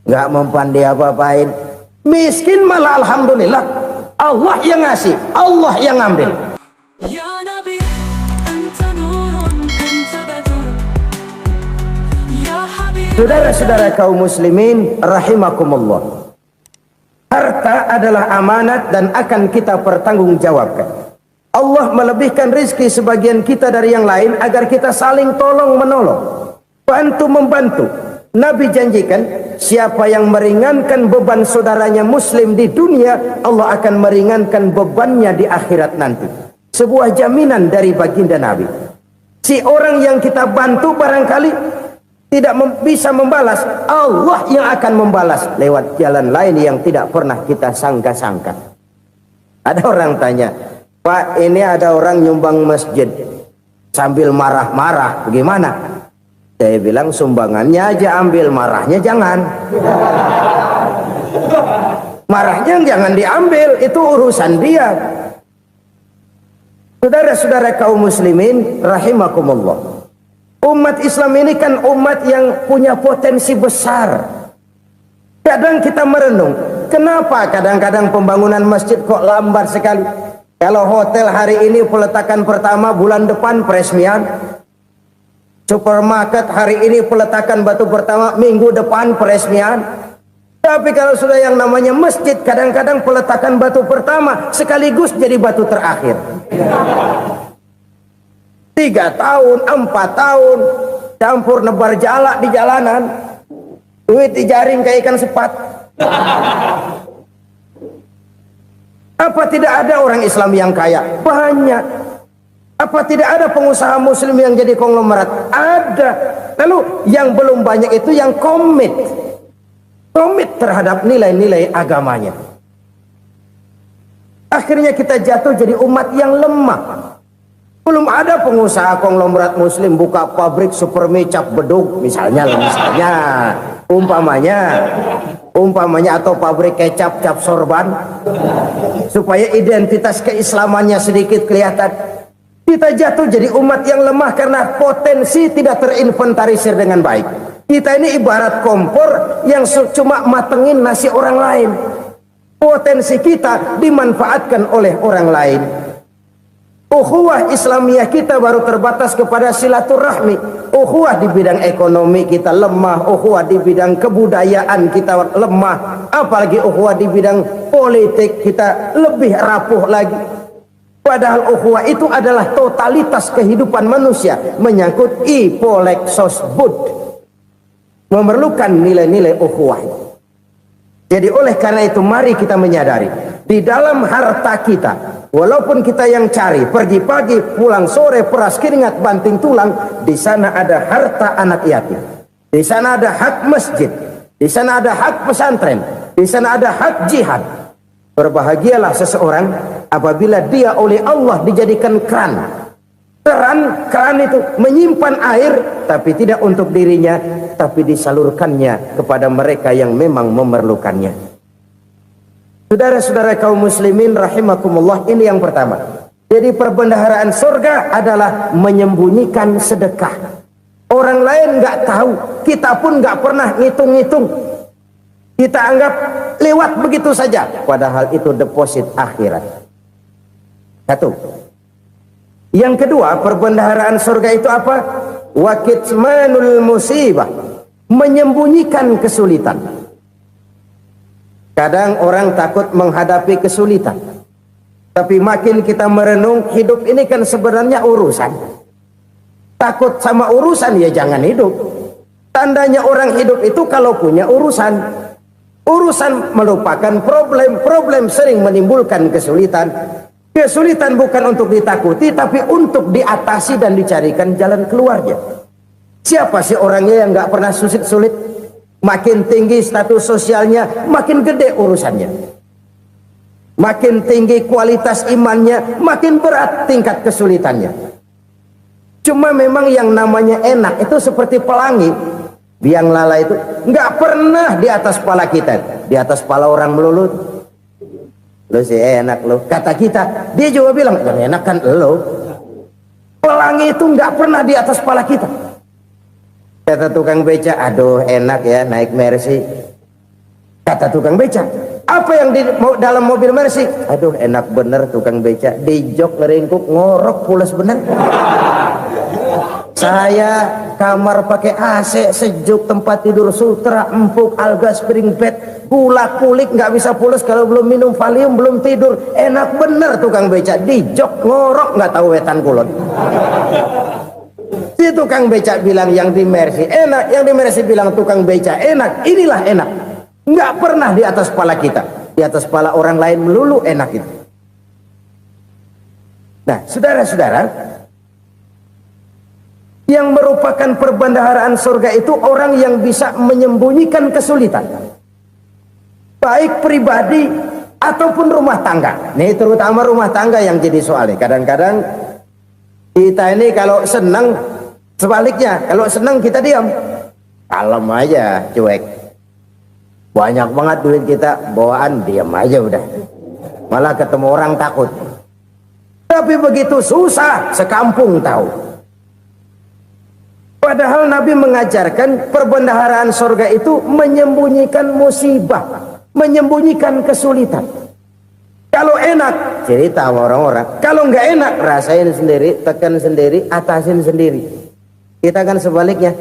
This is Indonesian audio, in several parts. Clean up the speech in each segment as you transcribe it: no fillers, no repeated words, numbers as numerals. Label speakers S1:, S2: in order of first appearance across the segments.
S1: nggak mempan dia apa-apain. Miskin malah alhamdulillah, Allah yang ngasih, Allah yang ngambil. Ya Nabi, anta nurun, anta badur. Ya Habib. Saudara-saudara kaum muslimin rahimakumullah, harta adalah amanat dan akan kita pertanggungjawabkan. Allah melebihkan rizki sebagian kita dari yang lain agar kita saling tolong menolong, bantu membantu. Nabi janjikan, siapa yang meringankan beban saudaranya muslim di dunia, Allah akan meringankan bebannya di akhirat nanti. Sebuah jaminan dari baginda Nabi. Si orang yang kita bantu barangkali tidak bisa membalas, Allah yang akan membalas lewat jalan lain yang tidak pernah kita sangka-sangka. Ada orang tanya, Pak, ini ada orang nyumbang masjid sambil marah-marah, bagaimana? Saya bilang, sumbangannya aja ambil, marahnya jangan. Marahnya jangan diambil, itu urusan dia. Saudara-saudara kaum muslimin rahimakumullah, umat Islam ini kan umat yang punya potensi besar. Kadang kita merenung, kenapa kadang-kadang pembangunan masjid kok lambat sekali? Kalau hotel hari ini peletakan pertama, bulan depan peresmian. Supermarket hari ini peletakan batu pertama, minggu depan peresmian. Tapi kalau sudah yang namanya masjid, kadang-kadang peletakan batu pertama sekaligus jadi batu terakhir. 3 tahun, 4 tahun, campur nebar jalak di jalanan, duit dijaring kayak ikan sepat. Apa tidak ada orang Islam yang kaya? Banyak. Apa tidak ada pengusaha muslim yang jadi konglomerat? Ada. Lalu yang belum banyak itu yang komit terhadap nilai-nilai agamanya. Akhirnya kita jatuh jadi umat yang lemah. Belum ada pengusaha konglomerat muslim buka pabrik supermi cap beduk misalnya umpamanya atau pabrik kecap cap sorban supaya identitas keislamannya sedikit kelihatan. Kita jatuh jadi umat yang lemah karena potensi tidak terinventarisir dengan baik. Kita ini ibarat kompor yang cuma matengin nasi orang lain. Potensi kita dimanfaatkan oleh orang lain. Ukhuwah Islamiyah kita baru terbatas kepada silaturahmi. Ukhuwah di bidang ekonomi kita lemah, ukhuwah di bidang kebudayaan kita lemah, apalagi ukhuwah di bidang politik kita lebih rapuh lagi. Padahal ukhuwah itu adalah totalitas kehidupan manusia, menyangkut ipolek sosbud, memerlukan nilai-nilai ukhuwah. Jadi oleh karena itu mari kita menyadari, di dalam harta kita, walaupun kita yang cari, pergi pagi, pulang sore, peras keringat, banting tulang, di sana ada harta anak yatim, di sana ada hak masjid, di sana ada hak pesantren, di sana ada hak jihad. Berbahagialah seseorang apabila dia oleh Allah dijadikan keran. Keran itu menyimpan air, tapi tidak untuk dirinya, tapi disalurkannya kepada mereka yang memang memerlukannya. Saudara-saudara kaum muslimin rahimakumullah, ini yang pertama. Jadi perbendaharaan surga adalah menyembunyikan sedekah. Orang lain nggak tahu, kita pun nggak pernah ngitung-ngitung. Kita anggap lewat begitu saja, padahal itu deposit akhirat. Satu. Yang kedua, perbendaharaan surga itu apa? Wa kitmanul musibah, menyembunyikan kesulitan. Kadang orang takut menghadapi kesulitan, tapi makin kita merenung, hidup ini kan sebenarnya urusan. Takut sama urusan, ya jangan hidup. Tandanya orang hidup itu kalau punya urusan. Urusan melupakan problem, problem sering menimbulkan kesulitan. Kesulitan bukan untuk ditakuti, tapi untuk diatasi dan dicarikan jalan keluarnya. Siapa sih orangnya yang nggak pernah sulit-sulit? Makin tinggi status sosialnya, makin gede urusannya. Makin tinggi kualitas imannya, makin berat tingkat kesulitannya. Cuma memang yang namanya enak itu seperti pelangi. Biang lala itu nggak pernah di atas kepala kita, di atas kepala orang melulu. Lo sih enak lo, kata kita. Dia juga bilang yang enak kan lo. Pelangi itu nggak pernah di atas kepala kita. Kata tukang beca, aduh enak ya naik Mercy. Kata tukang beca, apa yang di dalam mobil Mercy? Aduh enak bener tukang beca, di jok ngeringkuk ngorok pulas bener. Saya kamar pakai AC sejuk, tempat tidur sutra empuk, alga spring bed, gula kulik nggak bisa pulas kalau belum minum Valium, belum tidur. Enak bener tukang beca, di jok ngorok nggak tahu wetan kulon. Si tukang beca bilang yang di Mercy enak, yang di Mercy bilang tukang beca enak. Inilah enak, nggak pernah di atas kepala kita, di atas kepala orang lain melulu enak itu. Nah saudara-saudara, yang merupakan perbendaharaan surga itu orang yang bisa menyembunyikan kesulitan, baik pribadi ataupun rumah tangga. Nih terutama rumah tangga yang jadi soalnya. Kadang-kadang kita ini kalau senang, sebaliknya kalau senang kita diam, kalem aja, cuek. Banyak banget duit kita bawaan, diam aja udah, malah ketemu orang takut. Tapi begitu susah sekampung tahu. Padahal Nabi mengajarkan perbendaharaan surga itu menyembunyikan musibah, menyembunyikan kesulitan. Kalau enak cerita sama orang-orang, kalau nggak enak rasain sendiri, tekan sendiri, atasin sendiri. Kita kan sebaliknya,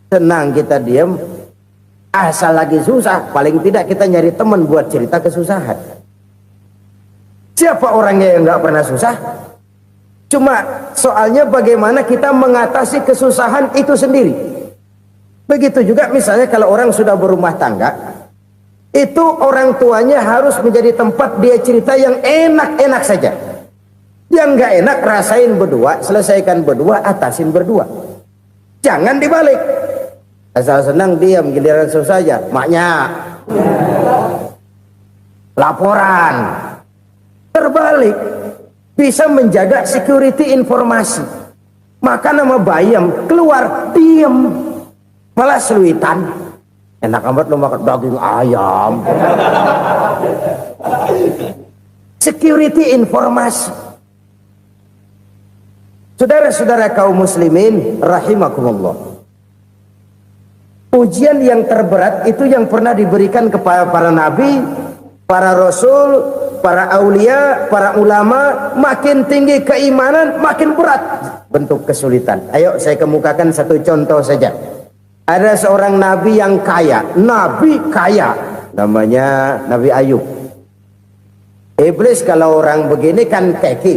S1: senang kita diam, asal lagi susah paling tidak kita nyari teman buat cerita kesusahan. Siapa orangnya yang nggak pernah susah? Cuma soalnya bagaimana kita mengatasi kesusahan itu sendiri. Begitu juga misalnya kalau orang sudah berumah tangga, itu orang tuanya harus menjadi tempat dia cerita yang enak-enak saja. Yang nggak enak rasain berdua, selesaikan berdua, atasin berdua. Jangan dibalik. Asal senang diam, giliran susah saja. Maknya laporan. Terbalik. Bisa menjaga security informasi. Maka nama bayam keluar diem, malah seluitan. Enak amat lo makan daging ayam. Security informasi. Saudara-saudara kaum muslimin rahimakumullah, ujian yang terberat itu yang pernah diberikan kepada para nabi, para rasul, para aulia, para ulama. Makin tinggi keimanan, makin berat bentuk kesulitan. Ayo saya kemukakan satu contoh saja. Ada seorang nabi yang kaya, nabi kaya, namanya Nabi Ayub. Iblis kalau orang begini kan keki,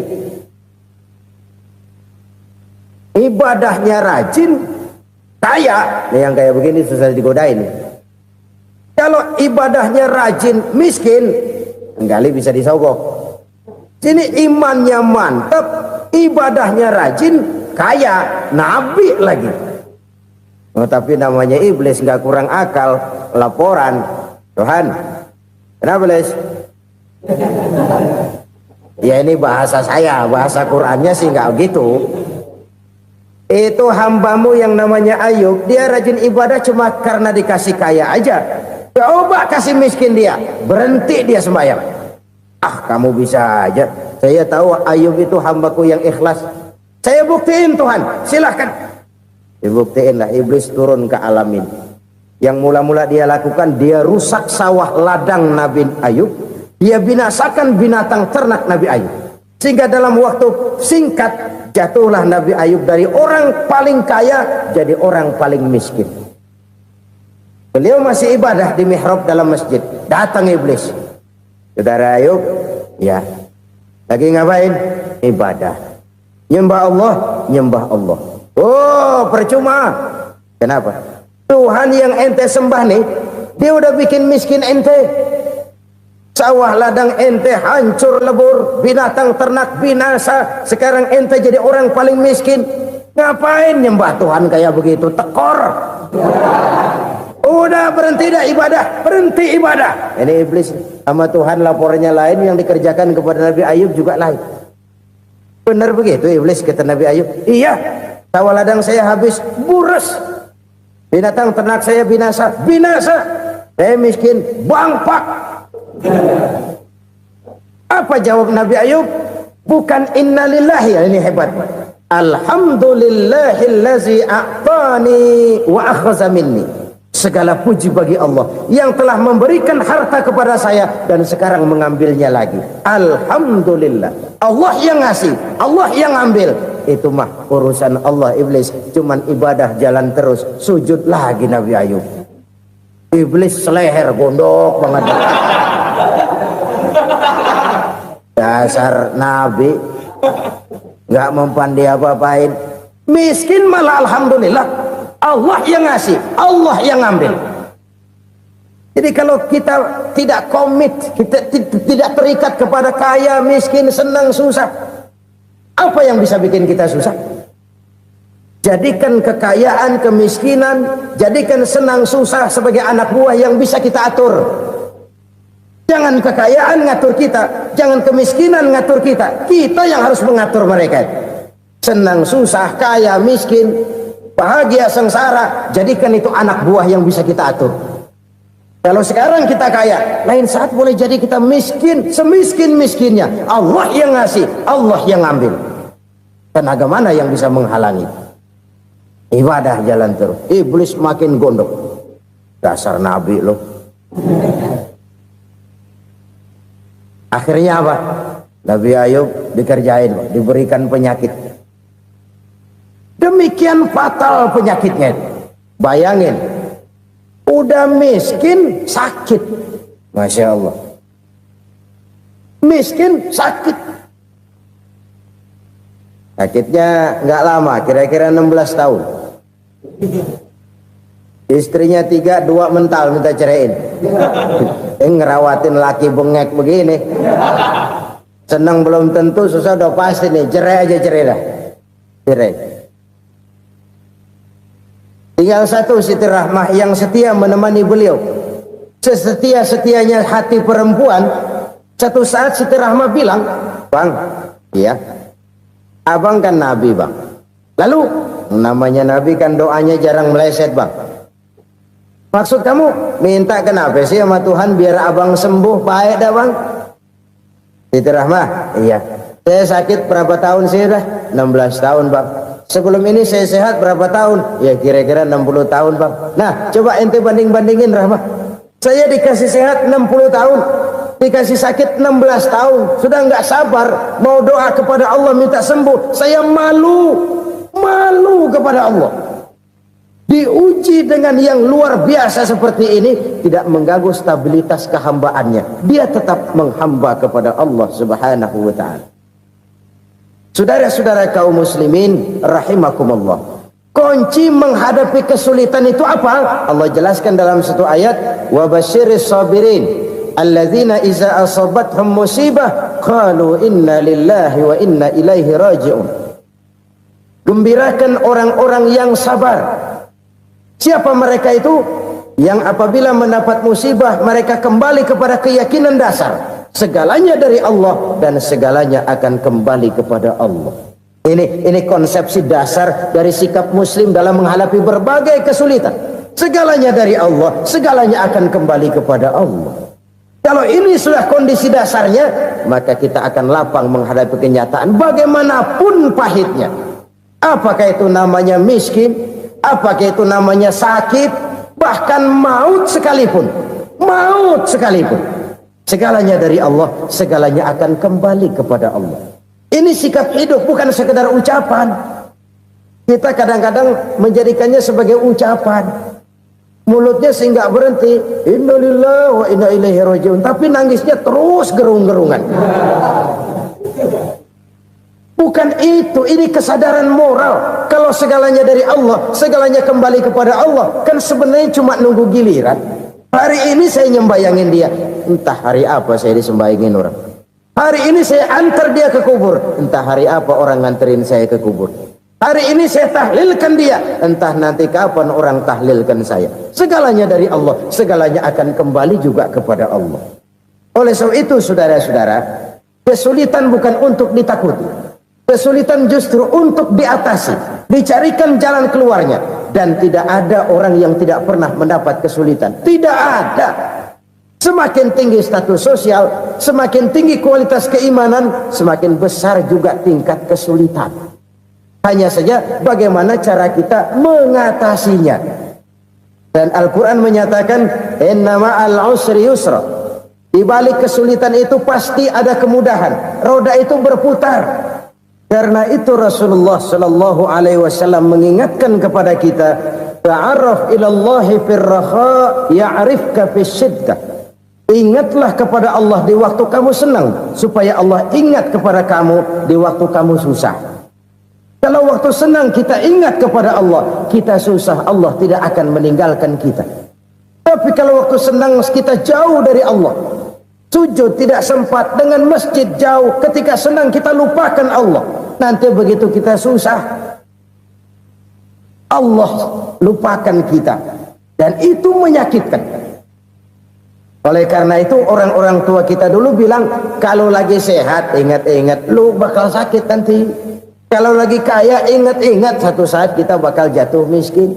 S1: ibadahnya rajin, kaya. Nah, yang kayak begini susah digodain. Kalau ibadahnya rajin, miskin, enggali bisa disogok. Sini imannya mantap, ibadahnya rajin, kaya, nabi lagi. Oh, tapi namanya iblis nggak kurang akal. Laporan, Tuhan, kenapa les? Ya ini bahasa saya, bahasa Qurannya sih nggak gitu. Itu hambamu yang namanya Ayub, dia rajin ibadah cuma karena dikasih kaya aja. Coba kasih miskin dia, berhenti dia sembahyang. Ah kamu bisa aja. Saya tahu Ayub itu hambaku yang ikhlas. Saya buktiin Tuhan, silahkan. Dibuktiinlah. Iblis turun ke alam ini. Yang mula-mula dia lakukan, dia rusak sawah ladang Nabi Ayub. Dia binasakan binatang ternak Nabi Ayub. Sehingga dalam waktu singkat jatuhlah Nabi Ayub dari orang paling kaya jadi orang paling miskin. Beliau masih ibadah di mihrab dalam masjid. Datang iblis. Saudara Ayub, ya, lagi ngapain? Ibadah. Nyembah Allah, nyembah Allah. Oh, percuma. Kenapa? Tuhan yang ente sembah nih, dia udah bikin miskin ente. Sawah ladang ente hancur lebur, binatang ternak binasa. Sekarang ente jadi orang paling miskin. Ngapain nyembah Tuhan kayak begitu? Tekor. Udah berhenti dah ibadah, berhenti ibadah. Ini iblis sama Tuhan laporannya lain, yang dikerjakan kepada Nabi Ayub juga lain. Benar begitu iblis kata Nabi Ayub? Iya, sawah ladang saya habis, buras. Binatang ternak saya binasa, binasa. Saya miskin, bangpak. Apa jawab Nabi Ayub? Bukan innalillahi, ini hebat. Alhamdulillahillazi a'tani wa akhadha minni. Segala puji bagi Allah yang telah memberikan harta kepada saya dan sekarang mengambilnya lagi. Alhamdulillah. Allah yang ngasih, Allah yang ambil. Itu mah urusan Allah. Iblis cuman ibadah jalan terus, sujud lagi Nabi Ayub. Iblis seleher gondok banget. Dasar Nabi nggak mempan dia apa-apain. Miskin malah alhamdulillah. Allah yang ngasih, Allah yang ambil. Jadi kalau kita tidak komit, kita tidak terikat kepada kaya, miskin, senang, susah, apa yang bisa bikin kita susah? Jadikan kekayaan, kemiskinan, jadikan senang, susah sebagai anak buah yang bisa kita atur. Jangan kekayaan ngatur kita, jangan kemiskinan ngatur kita. Kita yang harus mengatur mereka. Senang, susah, kaya, miskin, bahagia, sengsara, jadikan itu anak buah yang bisa kita atur. Kalau sekarang kita kaya, lain saat boleh jadi kita miskin, semiskin-miskinnya. Allah yang ngasih, Allah yang ambil. Tenaga mana yang bisa menghalangi? Ibadah jalan terus. Iblis makin gondok. Dasar Nabi loh. Akhirnya apa? Nabi Ayub dikerjain, diberikan penyakit. Demikian fatal penyakitnya. Bayangin, udah miskin sakit. Masya Allah. Miskin sakit. Sakitnya nggak lama, kira-kira 16 tahun. Istrinya 3, 2 mental minta ceraiin. Ngerawatin laki bengek begini. Senang belum tentu, susah udah pasti nih. Cerai aja, cerai dah. Cerai. Tinggal satu Siti Rahmah yang setia menemani beliau. Sesetia-setianya hati perempuan. Satu saat Siti Rahmah bilang, "Bang, iya, abang kan Nabi, Bang. Lalu, namanya Nabi kan doanya jarang meleset, Bang. Maksud kamu minta kenapa sih sama Tuhan biar abang sembuh baik dah, Bang?" Siti Rahmah, "Iya. Saya sakit berapa tahun sih dah?" 16 tahun, Bang. "Sebelum ini saya sehat berapa tahun?" "Ya kira-kira 60 tahun, Bang." "Nah, coba ente banding-bandingin, Rahmah. Saya dikasih sehat 60 tahun, dikasih sakit 16 tahun. Sudah nggak sabar mau doa kepada Allah minta sembuh. Saya malu kepada Allah. Diuji dengan yang luar biasa seperti ini, tidak mengganggu stabilitas kehambaannya. Dia tetap menghamba kepada Allah Subhanahu wa ta'ala." Saudara-saudara kaum muslimin rahimakumullah, kunci menghadapi kesulitan itu apa? Allah jelaskan dalam satu ayat, "Wa basyiris sabirin alladzina iza asabathum musibah qalu inna lillahi wa inna ilaihi raji'un." Gembirakan orang-orang yang sabar. Siapa mereka itu? Yang apabila mendapat musibah mereka kembali kepada keyakinan dasar, segalanya dari Allah dan segalanya akan kembali kepada Allah. Ini konsepsi dasar dari sikap muslim dalam menghadapi berbagai kesulitan. Segalanya dari Allah, segalanya akan kembali kepada Allah. Kalau ini sudah kondisi dasarnya, maka kita akan lapang menghadapi kenyataan bagaimanapun pahitnya. Apakah itu namanya miskin, apakah itu namanya sakit, bahkan maut sekalipun. Segalanya dari Allah, segalanya akan kembali kepada Allah. Ini sikap hidup, bukan sekedar ucapan. Kita kadang-kadang menjadikannya sebagai ucapan. Mulutnya sehingga berhenti, innalillahi wa inna ilaihi raji'un, tapi nangisnya terus gerung-gerungan. Bukan itu, ini kesadaran moral. Kalau segalanya dari Allah, segalanya kembali kepada Allah, kan sebenarnya cuma nunggu giliran. Hari ini saya nyembayangin dia, entah hari apa saya disembayangin orang. Hari ini saya antar dia ke kubur, entah hari apa orang nganterin saya ke kubur. Hari ini saya tahlilkan dia, entah nanti kapan orang tahlilkan saya. Segalanya dari Allah, segalanya akan kembali juga kepada Allah. Oleh sebab itu saudara-saudara, kesulitan bukan untuk ditakuti. Kesulitan justru untuk diatasi, dicarikan jalan keluarnya. Dan tidak ada orang yang tidak pernah mendapat kesulitan. Tidak ada. Semakin tinggi status sosial, semakin tinggi kualitas keimanan, semakin besar juga tingkat kesulitan. Hanya saja bagaimana cara kita mengatasinya. Dan Al-Quran menyatakan inna ma'al usri yusra. Di balik kesulitan itu pasti ada kemudahan. Roda itu berputar. Karena itu Rasulullah sallallahu alaihi wasallam mengingatkan kepada kita, ta'arraf ilallahi fir raha ya'rifka fis syiddah. Ingatlah kepada Allah di waktu kamu senang, supaya Allah ingat kepada kamu di waktu kamu susah. Kalau waktu senang kita ingat kepada Allah, kita susah, Allah tidak akan meninggalkan kita. Tapi kalau waktu senang kita jauh dari Allah, sujud tidak sempat, dengan masjid jauh, ketika senang kita lupakan Allah. Nanti begitu kita susah, Allah lupakan kita. Dan itu menyakitkan. Oleh karena itu orang-orang tua kita dulu bilang, kalau lagi sehat ingat-ingat lu bakal sakit nanti. Kalau lagi kaya ingat-ingat satu saat kita bakal jatuh miskin.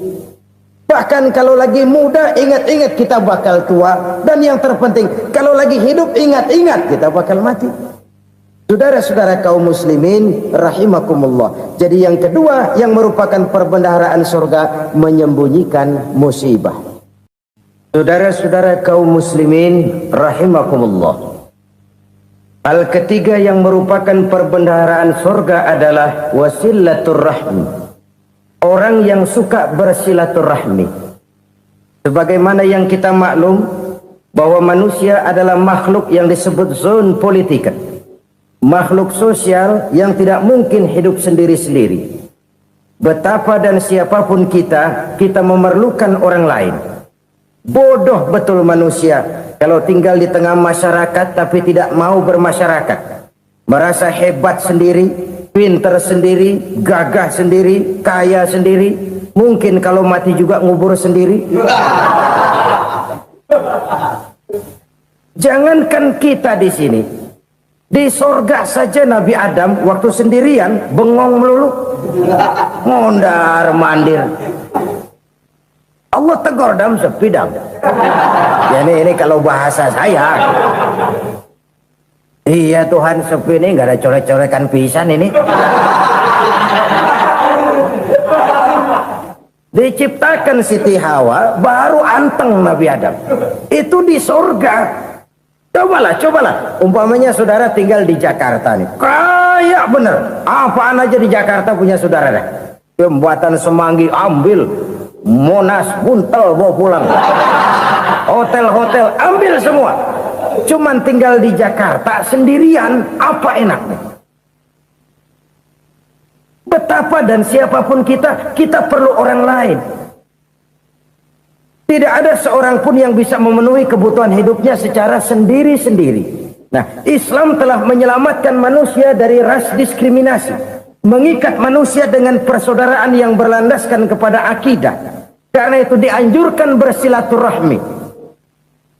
S1: Bahkan kalau lagi muda ingat-ingat kita bakal tua. Dan yang terpenting kalau lagi hidup ingat-ingat kita bakal mati. Saudara-saudara kaum muslimin rahimakumullah. Jadi yang kedua yang merupakan perbendaharaan surga, menyembunyikan musibah. Saudara-saudara kaum muslimin rahimakumullah. Hal ketiga yang merupakan perbendaharaan surga adalah wasilaturrahmi. Orang yang suka bersilaturahmi. Sebagaimana yang kita maklum bahwa manusia adalah makhluk yang disebut zon politika. Makhluk sosial yang tidak mungkin hidup sendiri-sendiri. Betapa dan siapapun kita memerlukan orang lain. Bodoh betul manusia kalau tinggal di tengah masyarakat tapi tidak mau bermasyarakat. Merasa hebat sendiri, pintar sendiri, gagah sendiri, kaya sendiri. Mungkin kalau mati juga ngubur sendiri. Jangankan kita di sini, di sorga saja Nabi Adam waktu sendirian bengong melulu, mondar mandir. Allah tegur dam sepi dam. Ya ini kalau bahasa saya. Iya Tuhan sepi ini nggak ada coret-corekan pisan ini. Diciptakan Siti Hawa baru anteng Nabi Adam. Itu di surga. Cobalah. Umpamanya saudara tinggal di Jakarta nih. Kayak bener. Apaan aja di Jakarta punya saudara dah. Jembatan Semanggi ambil. Monas, Buntel bawa pulang. Hotel-hotel ambil semua. Cuman tinggal di Jakarta sendirian, apa enaknya? Betapa dan siapapun kita perlu orang lain. Tidak ada seorang pun yang bisa memenuhi kebutuhan hidupnya secara sendiri-sendiri. Nah, Islam telah menyelamatkan manusia dari ras diskriminasi. Mengikat manusia dengan persaudaraan yang berlandaskan kepada akidah. Karena itu dianjurkan bersilaturahmi.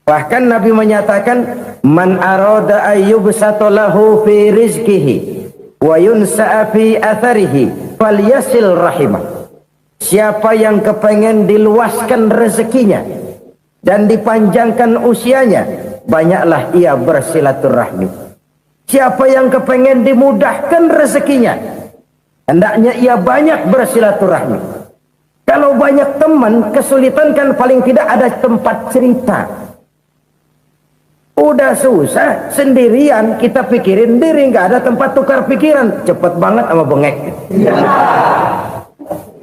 S1: Bahkan Nabi menyatakan, man arada ayyubsata lahu fi rizqihi wa yunsa'a fi atharihi falyasil rahimah. Siapa yang kepengen diluaskan rezekinya dan dipanjangkan usianya, banyaklah ia bersilaturahmi. Siapa yang kepengen dimudahkan rezekinya, hendaknya ia banyak bersilaturahmi. Kalau banyak teman, kesulitan kan paling tidak ada tempat cerita. Udah susah, sendirian kita pikirin diri, nggak ada tempat tukar pikiran. Cepet banget sama bengek.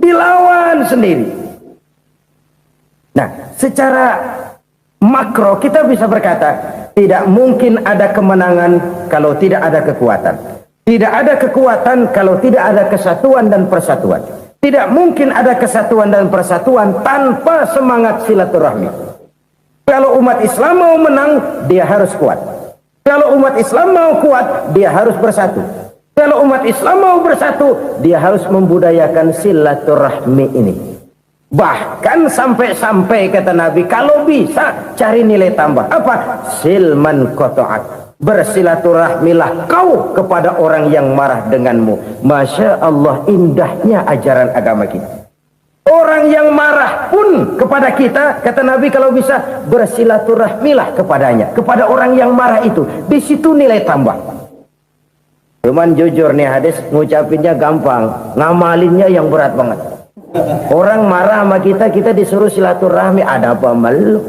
S1: Dilawan sendiri. Nah, secara makro kita bisa berkata, tidak mungkin ada kemenangan kalau tidak ada kekuatan. Tidak ada kekuatan kalau tidak ada kesatuan dan persatuan. Tidak mungkin ada kesatuan dan persatuan tanpa semangat silaturahmi. Kalau umat Islam mau menang, dia harus kuat. Kalau umat Islam mau kuat, dia harus bersatu. Kalau umat Islam mau bersatu, dia harus membudayakan silaturahmi ini. Bahkan sampai-sampai kata Nabi, kalau bisa cari nilai tambah. Apa? Silman qata'at. Bersilaturahmilah kau kepada orang yang marah denganmu. Masya Allah, indahnya ajaran agama kita. Orang yang marah pun kepada kita, kata Nabi, kalau bisa bersilaturahmilah kepadanya, kepada orang yang marah itu. Di situ nilai tambah. Cuman jujur nih hadis ngucapinnya gampang, ngamalinnya yang berat banget. Orang marah sama kita, kita disuruh silaturahmi, ada apa malu?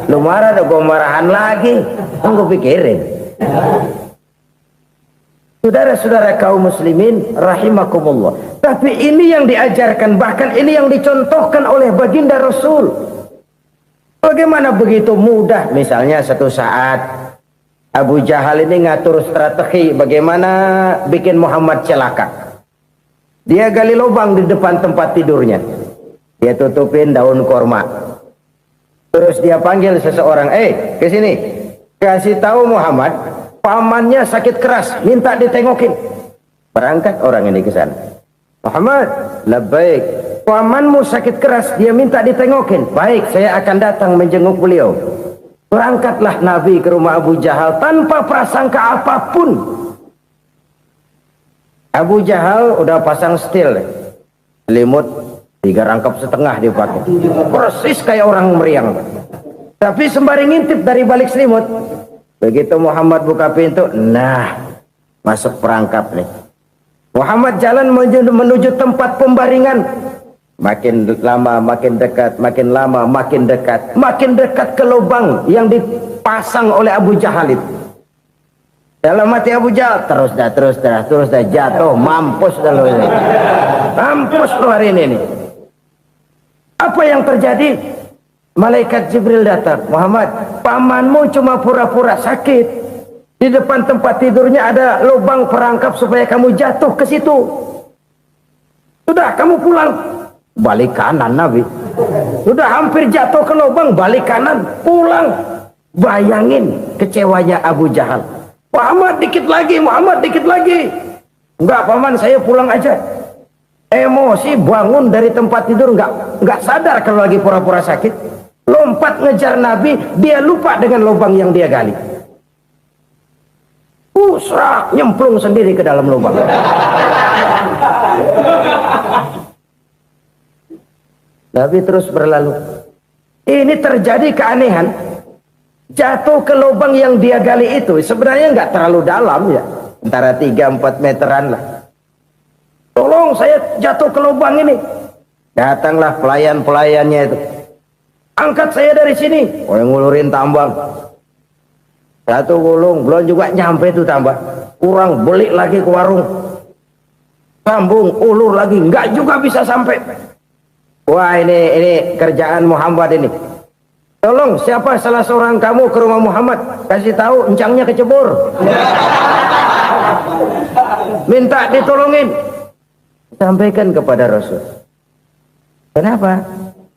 S1: Lu marah, ada gua marahan lagi. Kan gua pikirin. Saudara-saudara kaum muslimin rahimakumullah. Tapi ini yang diajarkan, bahkan ini yang dicontohkan oleh baginda Rasul. Bagaimana begitu mudah? Misalnya satu saat Abu Jahal ini ngatur strategi bagaimana bikin Muhammad celaka. Dia gali lubang di depan tempat tidurnya. Dia tutupin daun korma. Terus dia panggil seseorang, ke sini. Kasih tahu Muhammad, pamannya sakit keras, minta ditengokin. Berangkat orang ini ke sana. Muhammad, labbaik. Pamanmu sakit keras, dia minta ditengokin. Baik, saya akan datang menjenguk beliau. Berangkatlah Nabi ke rumah Abu Jahal tanpa prasangka apapun. Abu Jahal udah pasang setil, selimut 3 rangkap setengah dipakai, persis kayak orang meriang. Tapi sembari ngintip dari balik selimut, begitu Muhammad buka pintu, nah masuk perangkap nih. Muhammad jalan menuju tempat pembaringan. Makin lama makin dekat, makin lama makin dekat, makin dekat ke lubang yang dipasang oleh Abu Jahal itu. Dalam hati Abu Jahal, terus dah jatuh, mampus dah lo ini. Mampus lo hari ini nih. Apa yang terjadi? Malaikat Jibril datang. Muhammad, pamanmu cuma pura-pura sakit. Di depan tempat tidurnya ada lubang perangkap supaya kamu jatuh ke situ. Sudah, kamu pulang. Balik kanan Nabi. Sudah hampir jatuh ke lubang, balik kanan, pulang. Bayangin kecewanya Abu Jahal. Muhammad dikit lagi, Muhammad dikit lagi. Enggak paman, saya pulang aja. Emosi bangun dari tempat tidur, enggak sadar kalau lagi pura-pura sakit. Lompat ngejar Nabi, dia lupa dengan lubang yang dia gali. Serak, nyemplung sendiri ke dalam lubang. Nabi terus berlalu. Ini terjadi keanehan. Jatuh ke lubang yang dia gali itu sebenarnya nggak terlalu dalam ya, antara 3-4 meteran lah. Tolong saya jatuh ke lubang ini. Datanglah pelayan-pelayannya itu. Angkat saya dari sini. Oh, yang ngulurin tambang. Satu gulung, belum juga nyampe itu tambang. Kurang, beli lagi ke warung. Sambung, ulur lagi, nggak juga bisa sampai. Wah, ini kerjaan Muhammad ini. Tolong, siapa salah seorang kamu ke rumah Muhammad, kasih tahu encangnya kecebur. Minta ditolongin. Sampaikan kepada Rasul. Kenapa?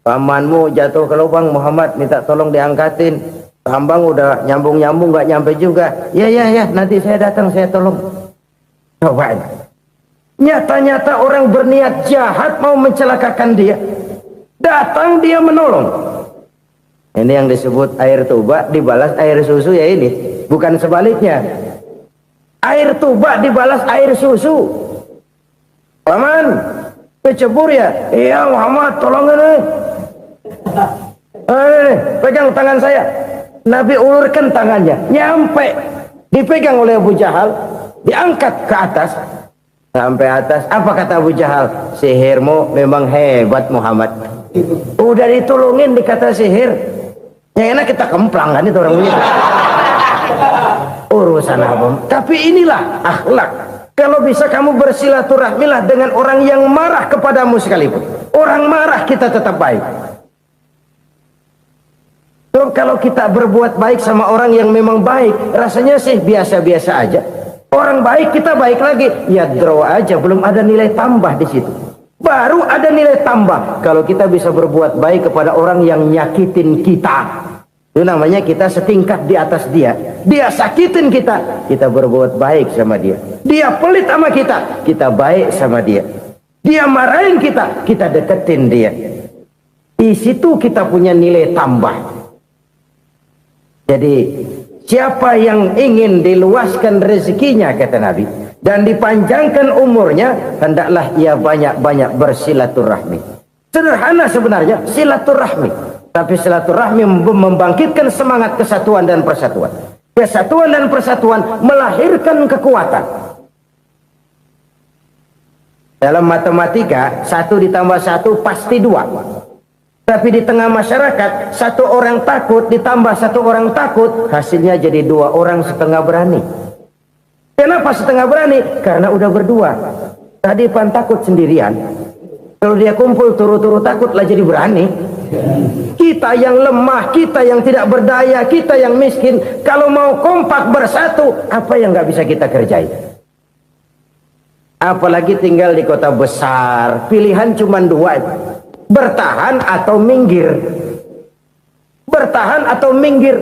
S1: Pamanmu jatuh ke lubang, Muhammad minta tolong diangkatin. Tambang udah nyambung-nyambung nggak nyampe juga. Ya, nanti saya datang, saya tolong. Cobain. Nyata-nyata orang berniat jahat mau mencelakakan dia. Datang dia menolong. Ini yang disebut air tuba dibalas air susu ya ini. Bukan sebaliknya. Air tuba dibalas air susu. Paman, kecebur ya? Iya Muhammad, tolong ini. Pegang tangan saya. Nabi ulurkan tangannya. Nyampe. Dipegang oleh Abu Jahal. Diangkat ke atas. Sampai atas. Apa kata Abu Jahal? Sihirmu memang hebat Muhammad. Udah ditolongin dikata sihir. Yang enak kita kemplang kan itu orang begitu. Urusan apa? Tapi inilah akhlak. Kalau bisa kamu bersilaturahmilah dengan orang yang marah kepadamu sekalipun. Orang marah kita tetap baik. So, kalau kita berbuat baik sama orang yang memang baik, rasanya sih biasa-biasa aja. Orang baik kita baik lagi, ya draw aja, belum ada nilai tambah di situ. Baru ada nilai tambah kalau kita bisa berbuat baik kepada orang yang nyakitin kita. Itu namanya kita setingkat di atas dia. Dia sakitin kita, kita berbuat baik sama dia. Dia pelit sama kita, kita baik sama dia. Dia marahin kita, kita deketin dia. Di situ kita punya nilai tambah. Jadi siapa yang ingin diluaskan rezekinya, kata Nabi, dan dipanjangkan umurnya, hendaklah ia banyak-banyak bersilaturahmi. Sederhana sebenarnya silaturahmi, tapi silaturahmi membangkitkan semangat kesatuan dan persatuan. Kesatuan dan persatuan melahirkan kekuatan. Dalam matematika, 1 ditambah 1 pasti 2. Tapi di tengah masyarakat, 1 orang takut ditambah 1 orang takut, hasilnya jadi 2 orang setengah berani. Kenapa setengah berani? Karena udah berdua. Tadi pan takut sendirian. Kalau dia kumpul turu-turu takutlah jadi berani. Kita yang lemah, kita yang tidak berdaya, kita yang miskin, kalau mau kompak bersatu, apa yang nggak bisa kita kerjain? Apalagi tinggal di kota besar, pilihan cuma 2, bertahan atau minggir. Bertahan atau minggir.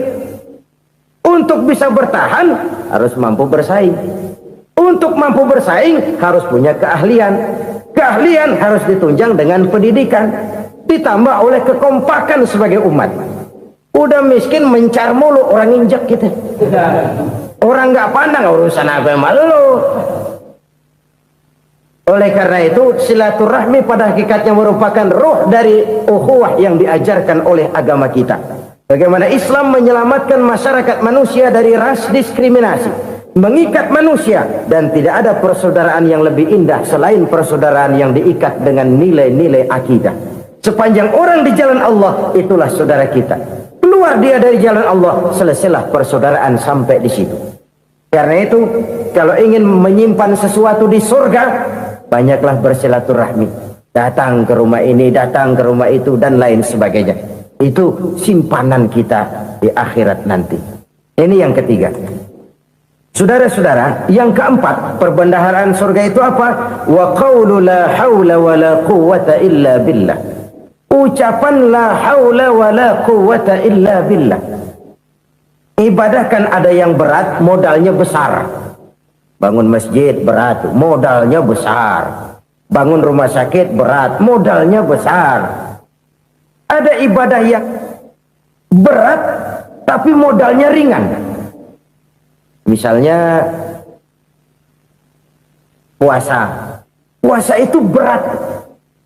S1: Untuk bisa bertahan harus mampu bersaing. Untuk mampu bersaing harus punya keahlian. Keahlian harus ditunjang dengan pendidikan, ditambah oleh kekompakan sebagai umat. Udah miskin mencar mulu, orang injak kita. Orang nggak pandang urusan apa malu. Oleh karena itu, silaturahmi pada hakikatnya merupakan ruh dari ukhuwah yang diajarkan oleh agama kita. Bagaimana Islam menyelamatkan masyarakat manusia dari ras diskriminasi, mengikat manusia, dan tidak ada persaudaraan yang lebih indah selain persaudaraan yang diikat dengan nilai-nilai akidah. Sepanjang orang di jalan Allah, itulah saudara kita. Keluar dia dari jalan Allah, selesailah persaudaraan sampai di situ. Karena itu, kalau ingin menyimpan sesuatu di surga, banyaklah bersilaturahmi. Datang ke rumah ini, datang ke rumah itu, dan lain sebagainya. Itu simpanan kita di akhirat nanti. Ini yang ketiga. Saudara-saudara, yang keempat, perbendaharaan surga itu apa? Wa qawlu la hawla wa la quwwata illa billah. Ucapan la hawla wa la quwwata illa billah. Ibadah kan ada yang berat, modalnya besar. Bangun masjid berat, modalnya besar. Bangun rumah sakit berat, modalnya besar. Ada ibadah yang berat tapi modalnya ringan. Misalnya puasa. Puasa itu berat,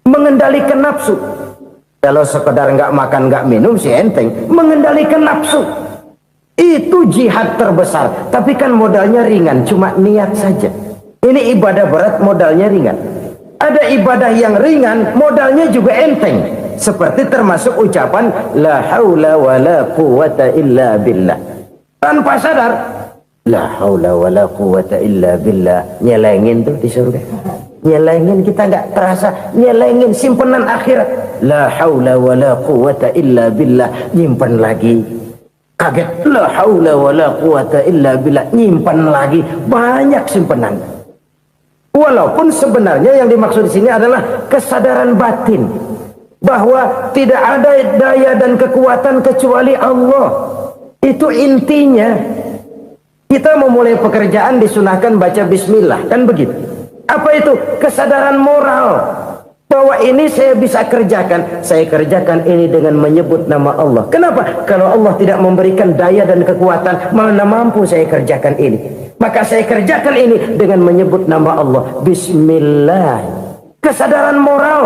S1: mengendalikan nafsu. Kalau sekedar nggak makan nggak minum sih enteng, mengendalikan nafsu itu jihad terbesar. Tapi kan modalnya ringan, cuma niat saja. Ini ibadah berat, modalnya ringan. Ada ibadah yang ringan, modalnya juga enteng. Seperti termasuk ucapan la haula wa la quwwata illa billah. Tanpa sadar, la haula wa la quwwata illa billah. Nyelengin tuh di surga. Nyelengin, kita nggak terasa. Nyelengin simpenan akhirat. La haula wa la quwwata illa billah. Nyimpen lagi. Kaget, la haula wa la quwwata illa billah. Nyimpen lagi. Banyak simpenan. Walaupun sebenarnya yang dimaksud di sini adalah kesadaran batin. Bahwa tidak ada daya dan kekuatan kecuali Allah. Itu intinya. Kita memulai pekerjaan disunahkan baca bismillah, kan begitu. Apa itu? Kesadaran moral. Bahwa ini saya bisa kerjakan. Saya kerjakan ini dengan menyebut nama Allah. Kenapa? Kalau Allah tidak memberikan daya dan kekuatan, mana mampu saya kerjakan ini. Maka saya kerjakan ini dengan menyebut nama Allah. Bismillah. Kesadaran moral.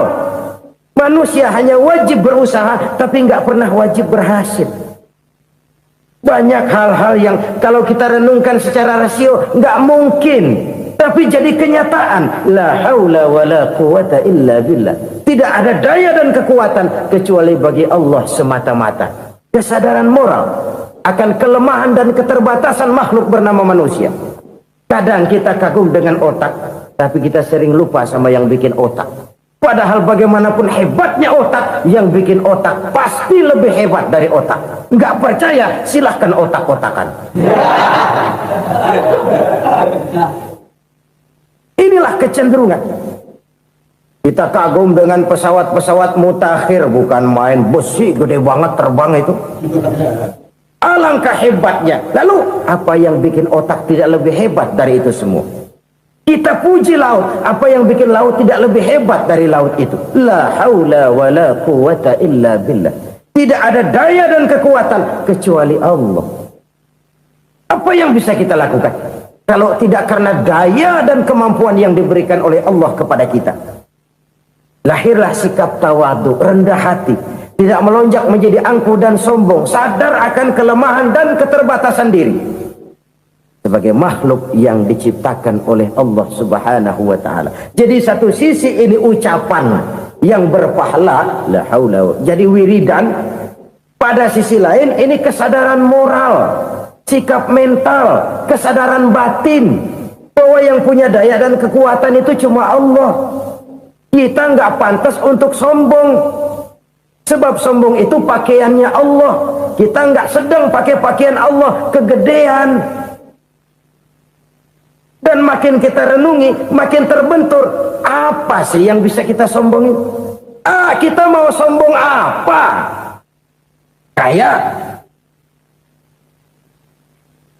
S1: Manusia hanya wajib berusaha, tapi nggak pernah wajib berhasil. Banyak hal-hal yang kalau kita renungkan secara rasio nggak mungkin, tapi jadi kenyataan. La haula wa la quwwata illa billah. Tidak ada daya dan kekuatan kecuali bagi Allah semata-mata. Kesadaran moral akan kelemahan dan keterbatasan makhluk bernama manusia. Kadang kita kagum dengan otak, tapi kita sering lupa sama yang bikin otak. Padahal bagaimanapun hebatnya otak, yang bikin otak pasti lebih hebat dari otak. Nggak percaya, silahkan otak-otakan. Inilah kecenderungan. Kita kagum dengan pesawat-pesawat mutakhir, bukan main besi gede banget terbang itu. Alangkah hebatnya. Lalu apa yang bikin otak tidak lebih hebat dari itu semua? Kita puji laut. Apa yang bikin laut tidak lebih hebat dari laut itu? La haula wa la quwwata illa billah. Tidak ada daya dan kekuatan kecuali Allah. Apa yang bisa kita lakukan kalau tidak karena daya dan kemampuan yang diberikan oleh Allah kepada kita? Lahirlah sikap tawadu, rendah hati, tidak melonjak menjadi angkuh dan sombong, sadar akan kelemahan dan keterbatasan diri. sebagai makhluk yang diciptakan oleh Allah Subhanahu wa taala. Jadi satu sisi ini ucapan yang berpahala, la haula, jadi wiridan. Pada sisi lain ini kesadaran moral, sikap mental, kesadaran batin bahwa yang punya daya dan kekuatan itu cuma Allah. Kita nggak pantas untuk sombong, sebab sombong itu pakaiannya Allah. Kita nggak sedang pakai pakaian Allah, kegedean. Dan makin kita renungi, makin terbentur. Apa sih yang bisa kita sombongin? Kita mau sombong apa? Kaya,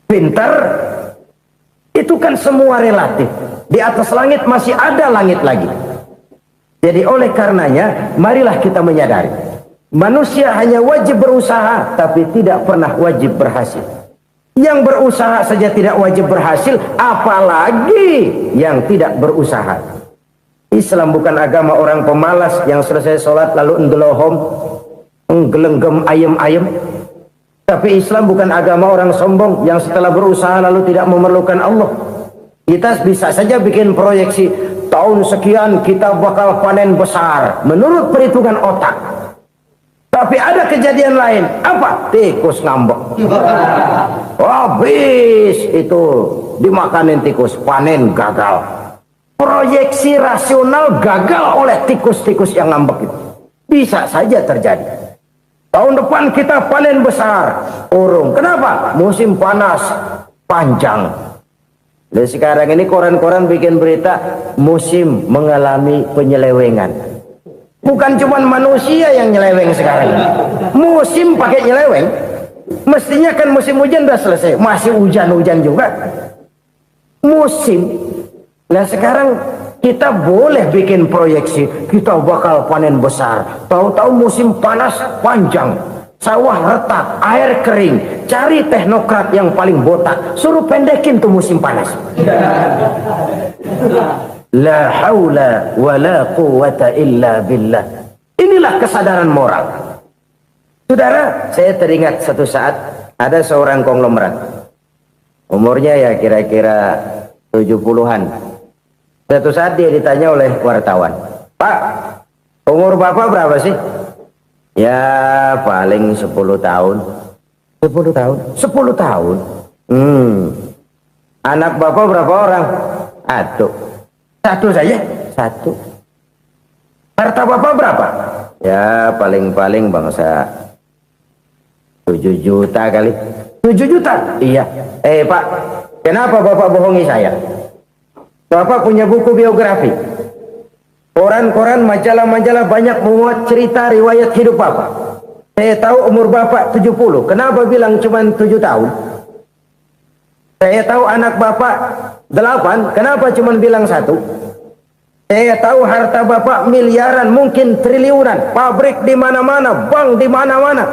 S1: pintar, itu kan semua relatif. Di atas langit masih ada langit lagi. Jadi oleh karenanya, marilah kita menyadari, manusia hanya wajib berusaha, tapi tidak pernah wajib berhasil. Yang berusaha saja tidak wajib berhasil, apalagi yang tidak berusaha. Islam bukan agama orang pemalas yang selesai sholat lalu enggelohom, nggelenggem ayem-ayem. Tapi Islam bukan agama orang sombong yang setelah berusaha lalu tidak memerlukan Allah. Kita bisa saja bikin proyeksi, tahun sekian kita bakal panen besar menurut perhitungan otak. Tapi ada kejadian lain. Apa? Tikus ngambek. Habis itu dimakanin tikus, panen gagal. Proyeksi rasional gagal oleh tikus-tikus yang ngambek itu. Bisa saja terjadi. Tahun depan kita panen besar, urung. Kenapa? Musim panas panjang. Dan sekarang ini koran-koran bikin berita musim mengalami penyelewengan. Bukan cuma manusia yang nyeleweng sekarang. Musim pakai nyeleweng. Mestinya kan musim hujan udah selesai, masih hujan-hujan juga. Musim. Nah sekarang kita boleh bikin proyeksi, kita bakal panen besar. Tahu-tahu musim panas panjang, sawah retak, air kering. Cari teknokrat yang paling botak, suruh pendekin tuh musim panas. La haula wa la quwata illa billah. Inilah kesadaran moral. Saudara, saya teringat satu saat ada seorang konglomerat. Umurnya ya kira-kira 70-an. Satu saat dia ditanya oleh wartawan, "Pak, umur Bapak berapa sih?" "Ya paling 10 tahun." 10 tahun? 10 tahun? Anak Bapak berapa orang? Satu saja? Satu. Harta Bapak berapa? Ya paling-paling bangsa 7 juta kali. 7 juta? Iya. Pak, kenapa Bapak bohongi saya? Bapak punya buku biografi. Koran-koran, majalah-majalah banyak memuat cerita riwayat hidup Bapak. Saya tahu umur Bapak 70. Kenapa bilang cuma 7 tahun? Saya tahu anak Bapak 8. Kenapa cuma bilang 1? Saya tahu harta Bapak miliaran, mungkin triliunan. Pabrik di mana-mana, bank di mana-mana.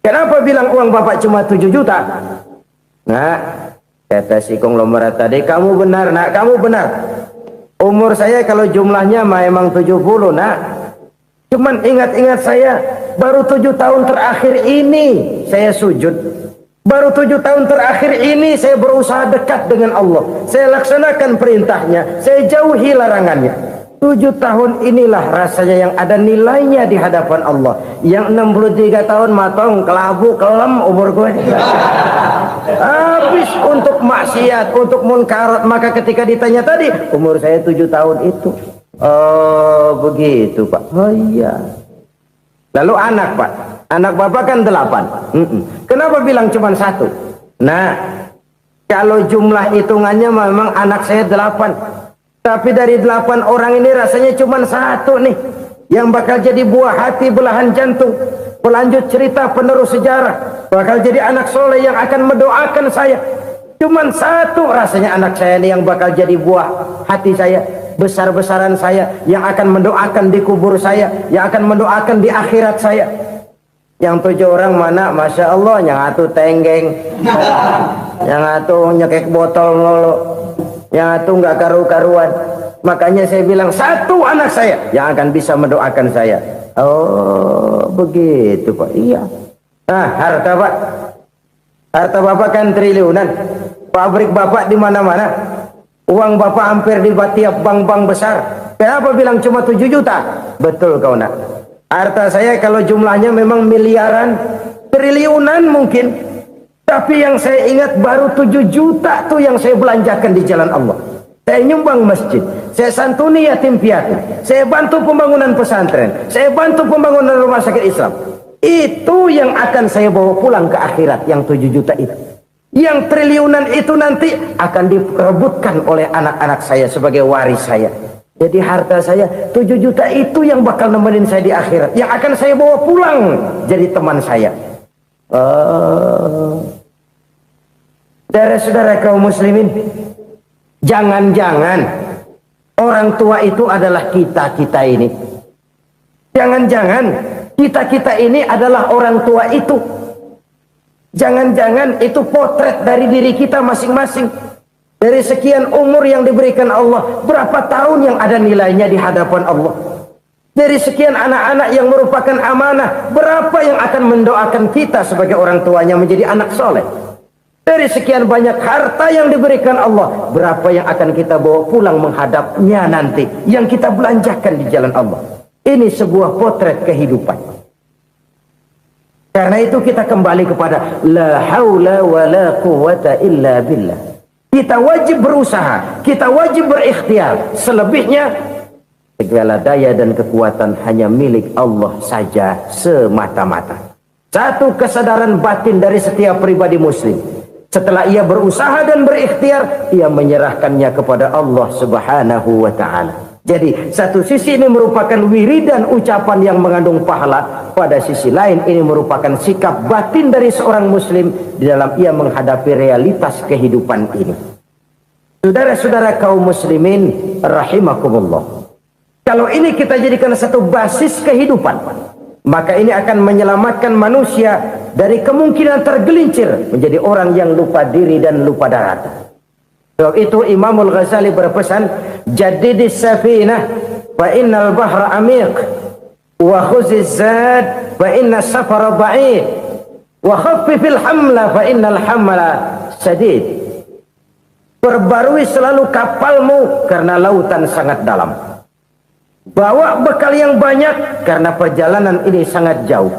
S1: Kenapa bilang uang Bapak cuma 7 juta? Nah, kata si konglomerat tadi, "Kamu benar, Nak, kamu benar. Umur saya kalau jumlahnya memang 70, Nak. Cuman ingat-ingat saya, baru 7 tahun terakhir ini saya sujud. Baru 7 tahun terakhir ini saya berusaha dekat dengan Allah. Saya laksanakan perintahnya, saya jauhi larangannya. 7 tahun inilah rasanya yang ada nilainya di hadapan Allah. Yang 63 tahun matong, kelabu, kelem umur gue. Habis untuk maksiat, untuk munkarat. Maka ketika ditanya tadi, umur saya 7 tahun itu. Oh begitu Pak. Oh iya. Lalu anak Pak, anak Bapak kan 8. Kenapa bilang cuma 1? Nah, kalau jumlah hitungannya memang anak saya 8. Tapi dari 8 orang ini rasanya cuma 1 nih yang bakal jadi buah hati, belahan jantung, pelanjut cerita, penerus sejarah, bakal jadi anak soleh yang akan mendoakan saya. Cuman 1 rasanya anak saya ini yang bakal jadi buah hati saya, besar-besaran saya, yang akan mendoakan di kubur saya, yang akan mendoakan di akhirat saya. Yang 7 orang mana, Masya Allah, yang 1 tenggeng, yang 1 nyekek botol ngelolo, yang 1 nggak karu-karuan. Makanya saya bilang 1 anak saya yang akan bisa mendoakan saya. Oh begitu Pak. Iya. Nah harta Pak, harta Bapak kan triliunan. Pabrik bapak di mana-mana. Uang bapak hampir di tiap bank-bank besar. Kenapa bilang cuma 7 juta? Betul kau nak. Harta saya kalau jumlahnya memang miliaran, triliunan mungkin. Tapi yang saya ingat baru 7 juta tuh yang saya belanjakan di jalan Allah. Saya nyumbang masjid, saya santuni yatim piatu, saya bantu pembangunan pesantren, saya bantu pembangunan rumah sakit Islam. Itu yang akan saya bawa pulang ke akhirat, yang 7 juta itu. Yang triliunan itu nanti akan diperebutkan oleh anak-anak saya sebagai waris saya. Jadi harta saya 7 juta itu yang bakal nemenin saya di akhirat, yang akan saya bawa pulang jadi teman saya. Saudara-saudara kaum muslimin, jangan-jangan orang tua itu adalah kita-kita ini. Jangan-jangan kita-kita ini adalah orang tua itu. Jangan-jangan itu potret dari diri kita masing-masing. Dari sekian umur yang diberikan Allah, berapa tahun yang ada nilainya di hadapan Allah. Dari sekian anak-anak yang merupakan amanah, berapa yang akan mendoakan kita sebagai orang tuanya menjadi anak soleh. Dari sekian banyak harta yang diberikan Allah, berapa yang akan kita bawa pulang menghadapnya nanti, yang kita belanjakan di jalan Allah. Ini sebuah potret kehidupan. Karena itu kita kembali kepada la haula wa la quwata illa billah. Kita wajib berusaha, kita wajib berikhtiar. Selebihnya segala daya dan kekuatan hanya milik Allah saja semata-mata. Satu kesadaran batin dari setiap pribadi muslim. Setelah ia berusaha dan berikhtiar, ia menyerahkannya kepada Allah Subhanahu wa ta'ala. Jadi satu sisi ini merupakan wiridan ucapan yang mengandung pahala, pada sisi lain ini merupakan sikap batin dari seorang muslim di dalam ia menghadapi realitas kehidupan ini. Saudara-saudara kaum muslimin rahimakumullah, kalau ini kita jadikan satu basis kehidupan, maka ini akan menyelamatkan manusia dari kemungkinan tergelincir menjadi orang yang lupa diri dan lupa darat. Sebab itu Imamul Ghazali berpesan, jadidis safinah fa innal bahra amiq wa khuziz zad fa inna safara ba'id wa khaffifil hamla fa innal hamla sadid. Perbarui selalu kapalmu karena lautan sangat dalam. Bawa bekal yang banyak karena perjalanan ini sangat jauh.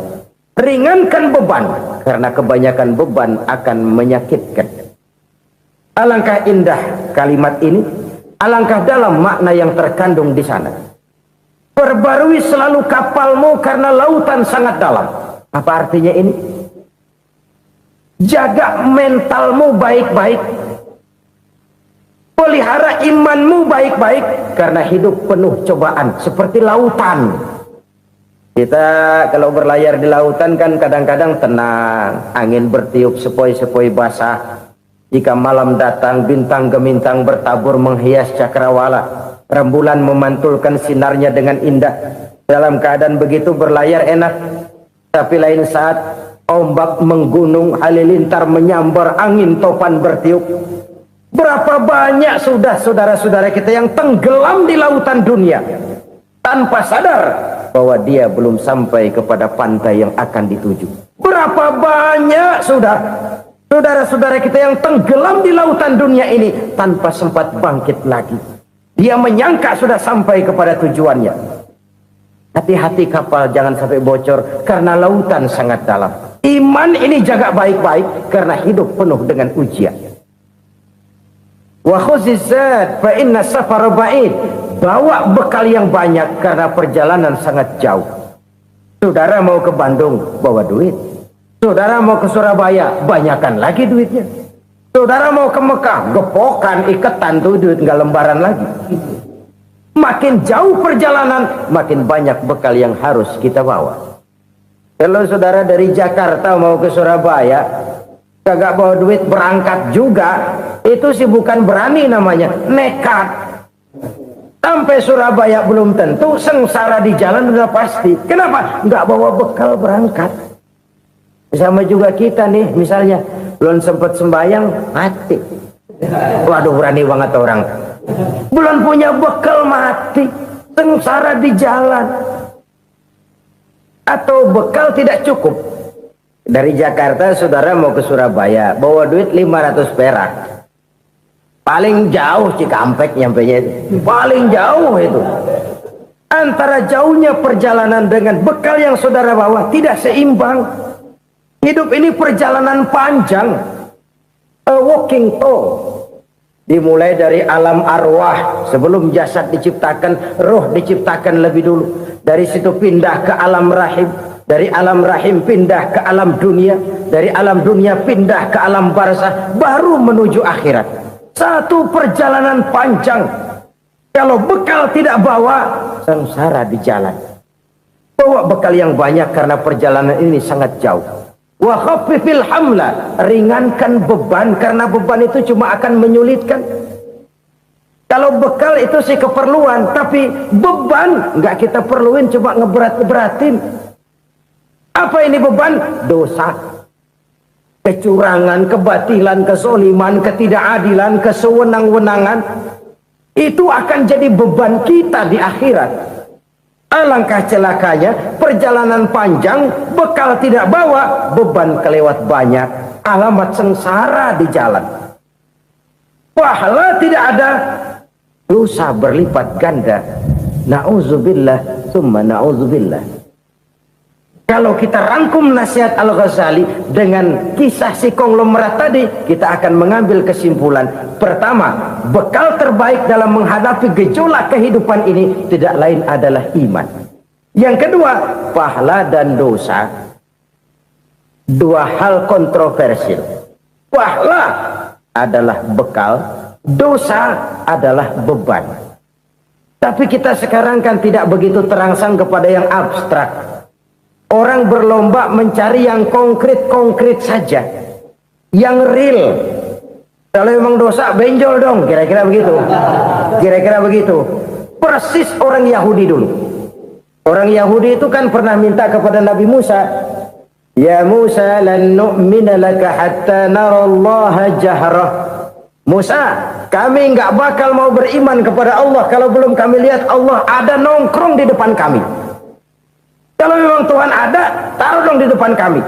S1: Ringankan beban karena kebanyakan beban akan menyakitkan. Alangkah indah kalimat ini, alangkah dalam makna yang terkandung di sana. Perbarui selalu kapalmu karena lautan sangat dalam. Apa artinya ini? Jaga mentalmu baik-baik. Pelihara imanmu baik-baik karena hidup penuh cobaan seperti lautan. Kita kalau berlayar di lautan kan kadang-kadang tenang, angin bertiup sepoi-sepoi basah. Jika malam datang, bintang gemintang bertabur menghias cakrawala. Rembulan memantulkan sinarnya dengan indah. Dalam keadaan begitu berlayar enak. Tapi lain saat ombak menggunung, halilintar menyambar, angin topan bertiup. Berapa banyak sudah saudara-saudara kita yang tenggelam di lautan dunia tanpa sadar bahwa dia belum sampai kepada pantai yang akan dituju. Berapa banyak sudah saudara-saudara kita yang tenggelam di lautan dunia ini tanpa sempat bangkit lagi. Dia menyangka sudah sampai kepada tujuannya. Hati-hati kapal jangan sampai bocor karena lautan sangat dalam. Iman ini jaga baik-baik karena hidup penuh dengan ujian. Wa khuziz zad fa inna safara ba'id. Bawa bekal yang banyak karena perjalanan sangat jauh. Saudara mau ke Bandung, bawa duit. Saudara mau ke Surabaya, banyakkan lagi duitnya. Saudara mau ke Mekah, gepokan, iketan tuh duit nggak lembaran lagi. Makin jauh perjalanan, makin banyak bekal yang harus kita bawa. Kalau saudara dari Jakarta mau ke Surabaya, kagak bawa duit berangkat juga, itu sih bukan berani namanya, nekat. Sampai Surabaya belum tentu, sengsara di jalan udah pasti. Kenapa? Nggak bawa bekal berangkat. Sama juga kita nih, misalnya belum sempat sembahyang, mati. Waduh, berani banget orang. Belum punya bekal, mati. Sengsara di jalan. Atau bekal tidak cukup. Dari Jakarta saudara mau ke Surabaya, bawa duit 500 perak. Paling jauh Cikampek nyampenya itu. Paling jauh itu. Antara jauhnya perjalanan dengan bekal yang saudara bawa tidak seimbang. Hidup ini perjalanan panjang. A walking tour. Dimulai dari alam arwah. Sebelum jasad diciptakan, roh diciptakan lebih dulu. Dari situ pindah ke alam rahim. Dari alam rahim pindah ke alam dunia. Dari alam dunia pindah ke alam barzah. Baru menuju akhirat. Satu perjalanan panjang. Kalau bekal tidak bawa, sengsara di jalan. Bawa bekal yang banyak karena perjalanan ini sangat jauh. Wa khaffifil hamla, ringankan beban karena beban itu cuma akan menyulitkan. Kalau bekal itu sih keperluan, tapi beban nggak kita perluin, cuma ngeberat-beratin. Apa ini beban? Dosa, kecurangan, kebatilan, kezoliman, ketidakadilan, kesewenang-wenangan. Itu akan jadi beban kita di akhirat. Alangkah celakanya, perjalanan panjang, bekal tidak bawa, beban kelewat banyak, alamat sengsara di jalan. Pahala tidak ada, dosa berlipat ganda. Na'udzubillah, summa na'udzubillah. Kalau kita rangkum nasihat Al-Ghazali dengan kisah si konglomerat tadi, kita akan mengambil kesimpulan. Pertama, bekal terbaik dalam menghadapi gejolak kehidupan ini tidak lain adalah iman. Yang kedua, pahala dan dosa. Dua hal kontroversial. Pahala adalah bekal, dosa adalah beban. Tapi kita sekarang kan tidak begitu terangsang kepada yang abstrak. Orang berlomba mencari yang konkret-konkret saja, yang real. Kalau memang dosa, benjol dong, kira-kira begitu. Kira-kira begitu. Persis orang Yahudi dulu. Orang Yahudi itu kan pernah minta kepada Nabi Musa, Ya Musa, lan nu'mina laka hatta narallaha jahrah. Musa, kami nggak bakal mau beriman kepada Allah kalau belum kami lihat Allah ada nongkrong di depan kami. Kalau memang Tuhan ada, taruh dong di depan kami.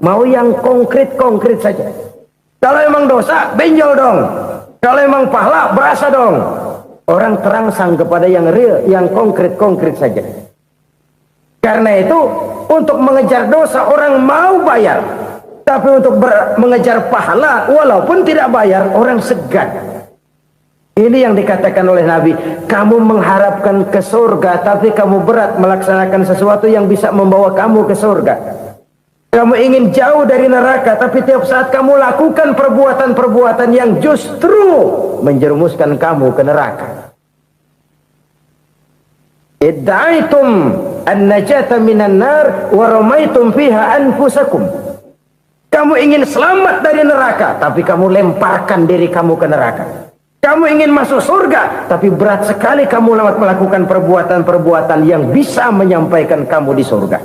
S1: Mau yang konkret-konkret saja. Kalau memang dosa, benjol dong. Kalau memang pahala, berasa dong. Orang terangsang kepada yang real, yang konkret-konkret saja. Karena itu, untuk mengejar dosa, orang mau bayar. Tapi untuk mengejar pahala, walaupun tidak bayar, orang segan. Ini yang dikatakan oleh Nabi, kamu mengharapkan ke surga, tapi kamu berat melaksanakan sesuatu yang bisa membawa kamu ke surga. Kamu ingin jauh dari neraka, tapi tiap saat kamu lakukan perbuatan-perbuatan yang justru menjerumuskan kamu ke neraka. Idda'aitum an-najata minan nar wa ramaitum fiha anfusakum. Kamu ingin selamat dari neraka, tapi kamu lemparkan diri kamu ke neraka. Kamu ingin masuk surga, tapi berat sekali kamu melakukan perbuatan-perbuatan yang bisa menyampaikan kamu di surga.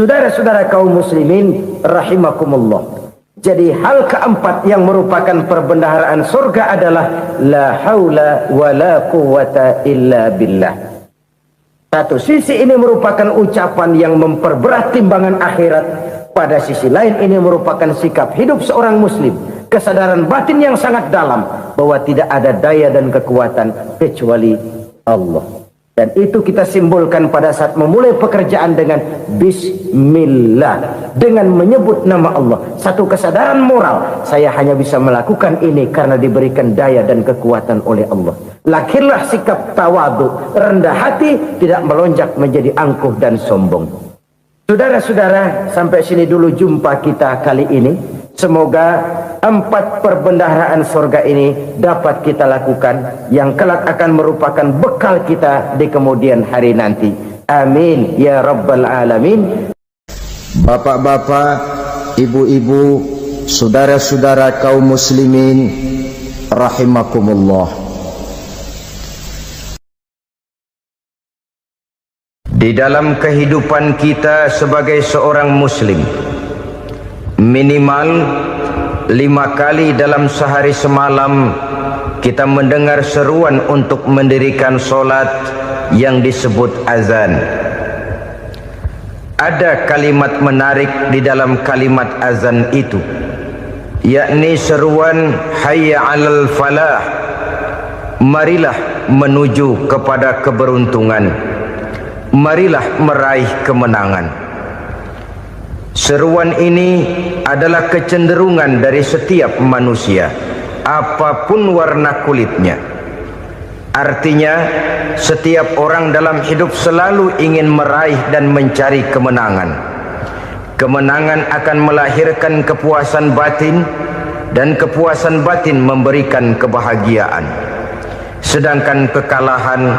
S1: Saudara-saudara kaum muslimin rahimakumullah. Jadi hal keempat yang merupakan perbendaharaan surga adalah la haula wa la quwwata illa billah. Satu sisi ini merupakan ucapan yang memperberat timbangan akhirat. Pada sisi lain ini merupakan sikap hidup seorang muslim. Kesadaran batin yang sangat dalam bahwa tidak ada daya dan kekuatan kecuali Allah. Dan itu kita simbolkan pada saat memulai pekerjaan dengan Bismillah, dengan menyebut nama Allah. Satu kesadaran moral, saya hanya bisa melakukan ini karena diberikan daya dan kekuatan oleh Allah. Lahirlah sikap tawadu, rendah hati, tidak melonjak menjadi angkuh dan sombong. Saudara-saudara, sampai sini dulu jumpa kita kali ini. Semoga 4 perbendaharaan surga ini dapat kita lakukan, yang kelak akan merupakan bekal kita di kemudian hari nanti. Amin ya rabbal alamin. Bapak-bapak, ibu-ibu, saudara-saudara kaum muslimin rahimakumullah. Di dalam kehidupan kita sebagai seorang muslim, minimal 5 kali dalam sehari semalam kita mendengar seruan untuk mendirikan solat yang disebut azan. Ada kalimat menarik di dalam kalimat azan itu.
S2: yakni seruan hayya 'alal falah, marilah menuju kepada keberuntungan, marilah meraih kemenangan. Seruan ini adalah kecenderungan dari setiap manusia, apapun warna kulitnya. Artinya, setiap orang dalam hidup selalu ingin meraih dan mencari kemenangan. Kemenangan akan melahirkan kepuasan batin, dan kepuasan batin memberikan kebahagiaan. Sedangkan kekalahan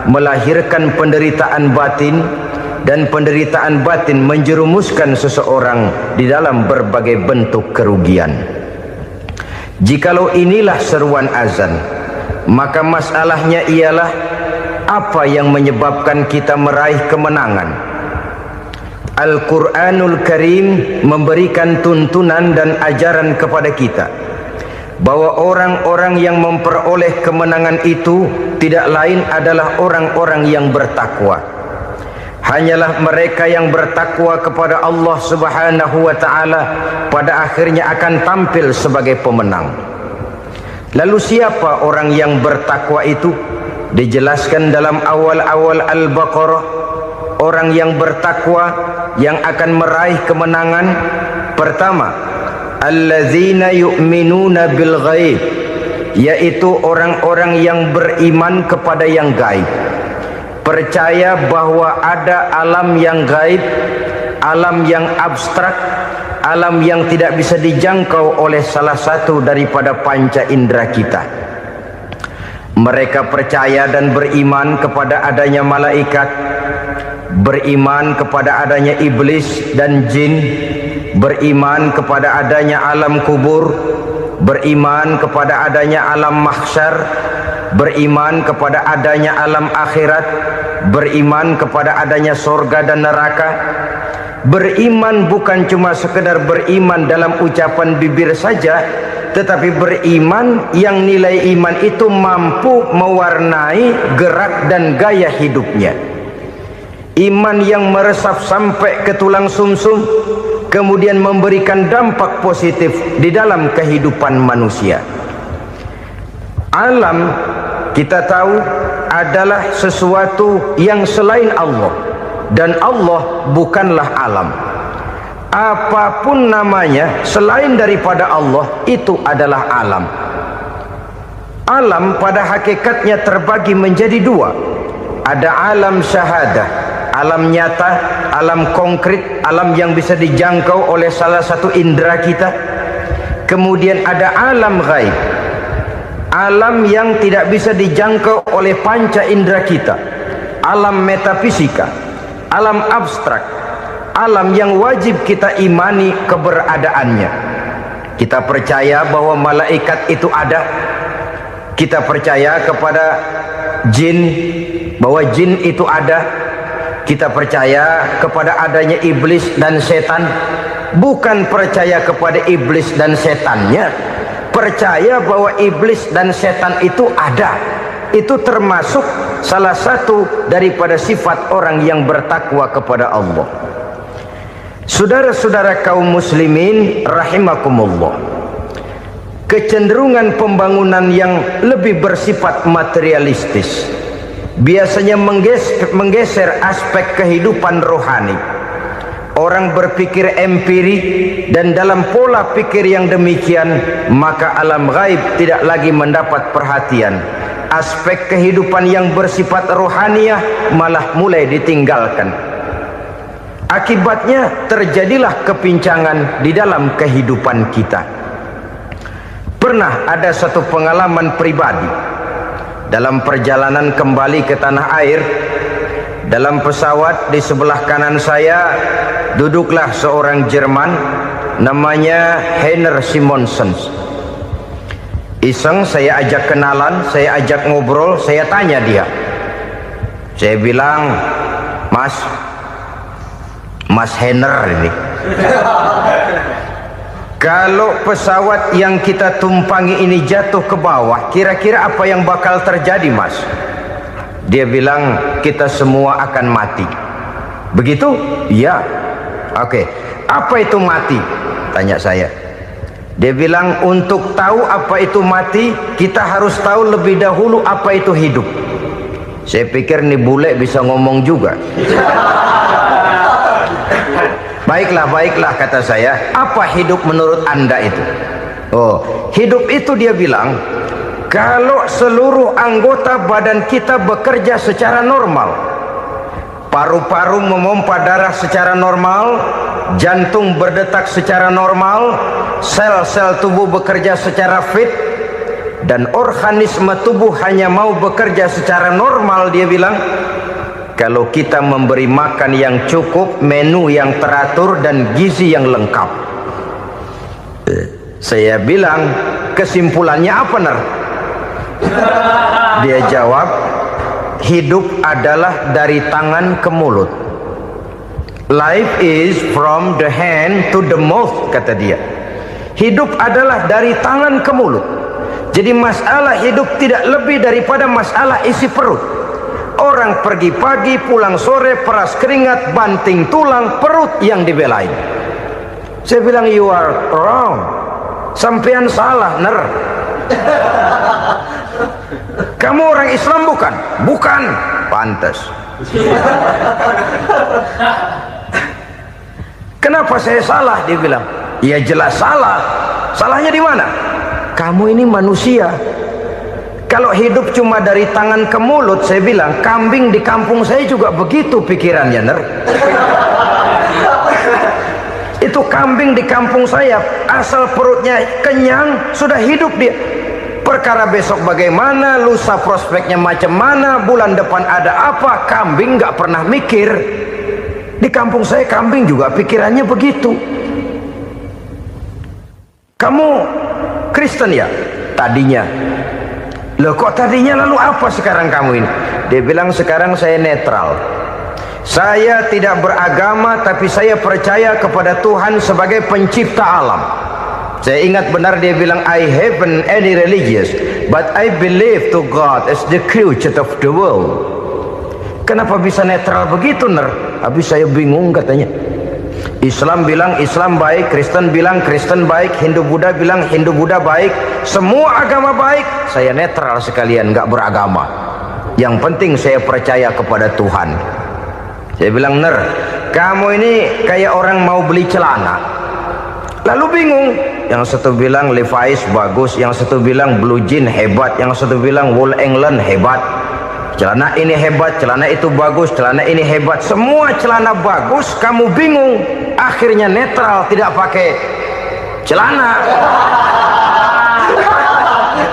S2: melahirkan penderitaan batin, dan penderitaan batin menjerumuskan seseorang di dalam berbagai bentuk kerugian. Jikalau inilah seruan azan, maka masalahnya ialah apa yang menyebabkan kita meraih kemenangan. Al-Quranul Karim memberikan tuntunan dan ajaran kepada kita bahwa orang-orang yang memperoleh kemenangan itu tidak lain adalah orang-orang yang bertakwa. Hanyalah mereka yang bertakwa kepada Allah Subhanahu wa ta'ala pada akhirnya akan tampil sebagai pemenang. Lalu siapa orang yang bertakwa itu? Dijelaskan dalam awal-awal Al-Baqarah, orang yang bertakwa yang akan meraih kemenangan. Pertama, alladzina yu'minuna bil ghaib, yaitu orang-orang yang beriman kepada yang gaib, percaya bahwa ada alam yang gaib, alam yang abstrak, alam yang tidak bisa dijangkau oleh salah satu daripada panca indera kita. Mereka percaya dan beriman kepada adanya malaikat, beriman kepada adanya iblis dan jin, beriman kepada adanya alam kubur, beriman kepada adanya alam mahsyar, beriman kepada adanya alam akhirat, beriman kepada adanya surga dan neraka. Beriman bukan cuma sekedar beriman dalam ucapan bibir saja, tetapi beriman yang nilai iman itu mampu mewarnai gerak dan gaya hidupnya. Iman yang meresap sampai ke tulang sumsum, kemudian memberikan dampak positif di dalam kehidupan manusia. Alam, kita tahu, adalah sesuatu yang selain Allah, dan Allah bukanlah alam. Apapun namanya selain daripada Allah, itu adalah alam. Alam pada hakikatnya terbagi menjadi dua. Ada alam syahadah, alam nyata, alam konkret, alam yang bisa dijangkau oleh salah satu indera kita. Kemudian ada alam ghaib, alam yang tidak bisa dijangkau oleh panca indera kita, alam metafisika, alam abstrak, alam yang wajib kita imani keberadaannya. Kita percaya bahwa malaikat itu ada, kita percaya kepada jin, bahwa jin itu ada, kita percaya kepada adanya iblis dan setan. Bukan percaya kepada iblis dan setannya, percaya bahwa iblis dan setan itu ada. Itu termasuk salah satu daripada sifat orang yang bertakwa kepada Allah. Saudara-saudara kaum muslimin rahimakumullah, kecenderungan pembangunan yang lebih bersifat materialistis biasanya menggeser aspek kehidupan rohani. Orang berpikir empiri, dan dalam pola pikir yang demikian maka alam gaib tidak lagi mendapat perhatian. Aspek kehidupan yang bersifat rohaniah malah mulai ditinggalkan. Akibatnya terjadilah kepincangan di dalam kehidupan kita. Pernah ada satu pengalaman pribadi dalam perjalanan kembali ke tanah air. Dalam pesawat di sebelah kanan saya duduklah seorang Jerman namanya Heiner Simonsen. Iseng saya ajak kenalan, saya ajak ngobrol, saya tanya dia. Saya bilang, Mas Heiner ini, kalau pesawat yang kita tumpangi ini jatuh ke bawah, kira-kira apa yang bakal terjadi, Mas? Dia bilang, kita semua akan mati. Begitu? Iya. Oke. Apa itu mati? Tanya saya. Dia bilang untuk tahu apa itu mati, kita harus tahu lebih dahulu apa itu hidup. Saya pikir nih bule bisa ngomong juga. Baiklah kata saya, apa hidup menurut Anda itu? Oh, hidup itu dia bilang, kalau seluruh anggota badan kita bekerja secara normal, paru-paru memompa darah secara normal, jantung berdetak secara normal, sel-sel tubuh bekerja secara fit, dan organisme tubuh hanya mau bekerja secara normal. Dia bilang, kalau kita memberi makan yang cukup, menu yang teratur, dan gizi yang lengkap. Saya bilang, kesimpulannya apa, Ner? Dia jawab, hidup adalah dari tangan ke mulut. Life is from the hand to the mouth, kata dia. Hidup adalah dari tangan ke mulut. Jadi masalah hidup tidak lebih daripada masalah isi perut. Orang pergi pagi, pulang sore, peras keringat, banting tulang, perut yang dibelain. Saya bilang, you are wrong. Sampean salah, Ner. Kamu orang Islam bukan? Bukan. Pantas. Kenapa saya salah? Dia bilang, ya jelas salah. Salahnya di mana? Kamu ini manusia. Kalau hidup cuma dari tangan ke mulut, saya bilang, kambing di kampung saya juga begitu pikirannya, Ner. Itu kambing di kampung saya, asal perutnya kenyang, sudah hidup dia. Perkara besok bagaimana, lusa prospeknya macam mana, bulan depan ada apa, kambing nggak pernah mikir. Di kampung saya kambing juga pikirannya begitu. Kamu Kristen ya? Tadinya. Loh kok tadinya, lalu apa sekarang kamu ini? Dia bilang, sekarang saya netral. Saya tidak beragama, tapi saya percaya kepada Tuhan sebagai pencipta alam. Saya ingat benar dia bilang, I haven't any religious, but I believe to God as the creator of the world. Kenapa bisa netral begitu, Ner? Habis saya bingung katanya. Islam bilang Islam baik, Kristen bilang Kristen baik, Hindu Buddha bilang Hindu Buddha baik, semua agama baik. Saya netral sekalian, nggak beragama. Yang penting saya percaya kepada Tuhan. Saya bilang, Ner, kamu ini kayak orang mau beli celana, lalu bingung. Yang satu bilang Levi's bagus, yang satu bilang Blue Jean hebat, yang satu bilang Wool England hebat. Celana ini hebat, celana itu bagus, celana ini hebat. Semua celana bagus, kamu bingung. Akhirnya netral, tidak pakai celana.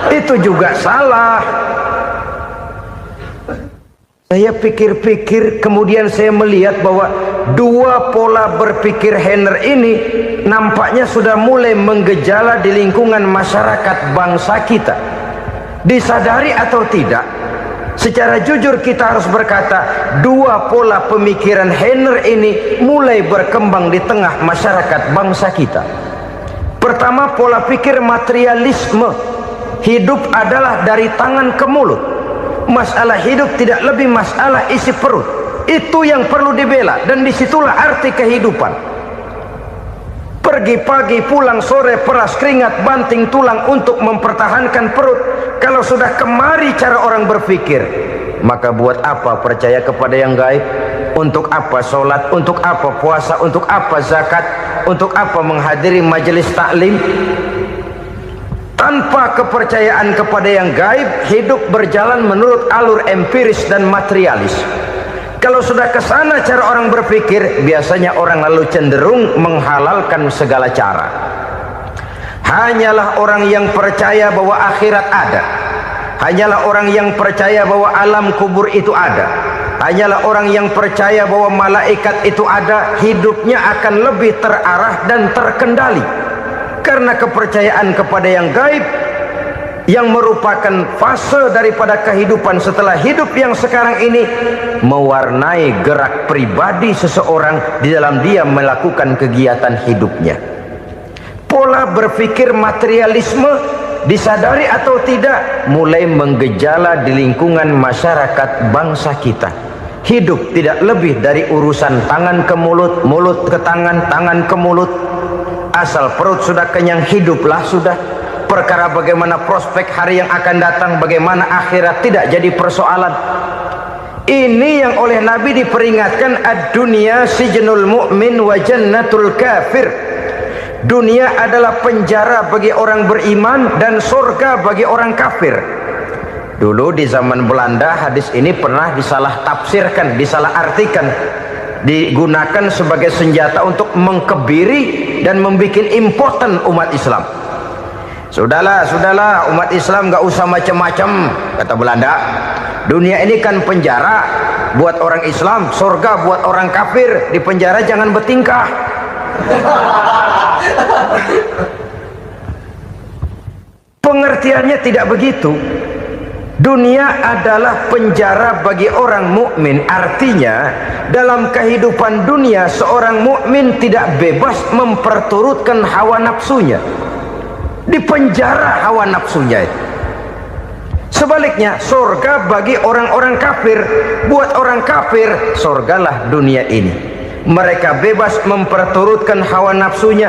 S2: Itu juga salah. Saya pikir-pikir, kemudian saya melihat bahwa dua pola berpikir Henner ini nampaknya sudah mulai menggejala di lingkungan masyarakat bangsa kita. Disadari atau tidak, secara jujur kita harus berkata, dua pola pemikiran Henner ini mulai berkembang di tengah masyarakat bangsa kita. Pertama, pola pikir materialisme. Hidup adalah dari tangan ke mulut. Masalah hidup tidak lebih masalah isi perut. Itu yang perlu dibela, dan disitulah arti kehidupan. Pergi pagi, pulang sore, peras keringat, banting tulang untuk mempertahankan perut. Kalau sudah kemari cara orang berpikir, maka buat apa percaya kepada yang gaib? Untuk apa sholat? Untuk apa puasa? Untuk apa zakat? Untuk apa menghadiri majelis taklim? Tanpa kepercayaan kepada yang gaib, hidup berjalan menurut alur empiris dan materialis. Kalau sudah ke sana cara orang berpikir, biasanya orang lalu cenderung menghalalkan segala cara. Hanyalah orang yang percaya bahwa akhirat ada, hanyalah orang yang percaya bahwa alam kubur itu ada, hanyalah orang yang percaya bahwa malaikat itu ada, hidupnya akan lebih terarah dan terkendali. Karena kepercayaan kepada yang gaib, yang merupakan fase daripada kehidupan setelah hidup yang sekarang ini, mewarnai gerak pribadi seseorang di dalam dia melakukan kegiatan hidupnya. Pola berpikir materialisme, disadari atau tidak, mulai menggejala di lingkungan masyarakat bangsa kita. Hidup tidak lebih dari urusan tangan ke mulut, mulut ke tangan, tangan ke mulut. asal perut sudah kenyang, hiduplah sudah. Perkara bagaimana prospek hari yang akan datang, bagaimana akhirat, tidak jadi persoalan. Ini yang oleh Nabi diperingatkan, ad-dunya sijnul mu'min wa jannatul kafir. Dunia adalah penjara bagi orang beriman dan surga bagi orang kafir. Dulu di zaman Belanda hadis ini pernah disalah tafsirkan, disalah artikan, digunakan sebagai senjata untuk mengkebiri dan membuat impoten umat Islam. Sudahlah umat Islam gak usah macam-macam, kata Belanda. Dunia ini kan penjara buat orang Islam, surga buat orang kafir. Di penjara jangan bertingkah. Pengertiannya tidak begitu. Dunia adalah penjara bagi orang mukmin. Artinya dalam kehidupan dunia seorang mukmin tidak bebas memperturutkan hawa nafsunya. Di penjara hawa nafsunya itu. Sebaliknya surga bagi orang-orang kafir. Buat orang kafir surgalah dunia ini. Mereka bebas memperturutkan hawa nafsunya,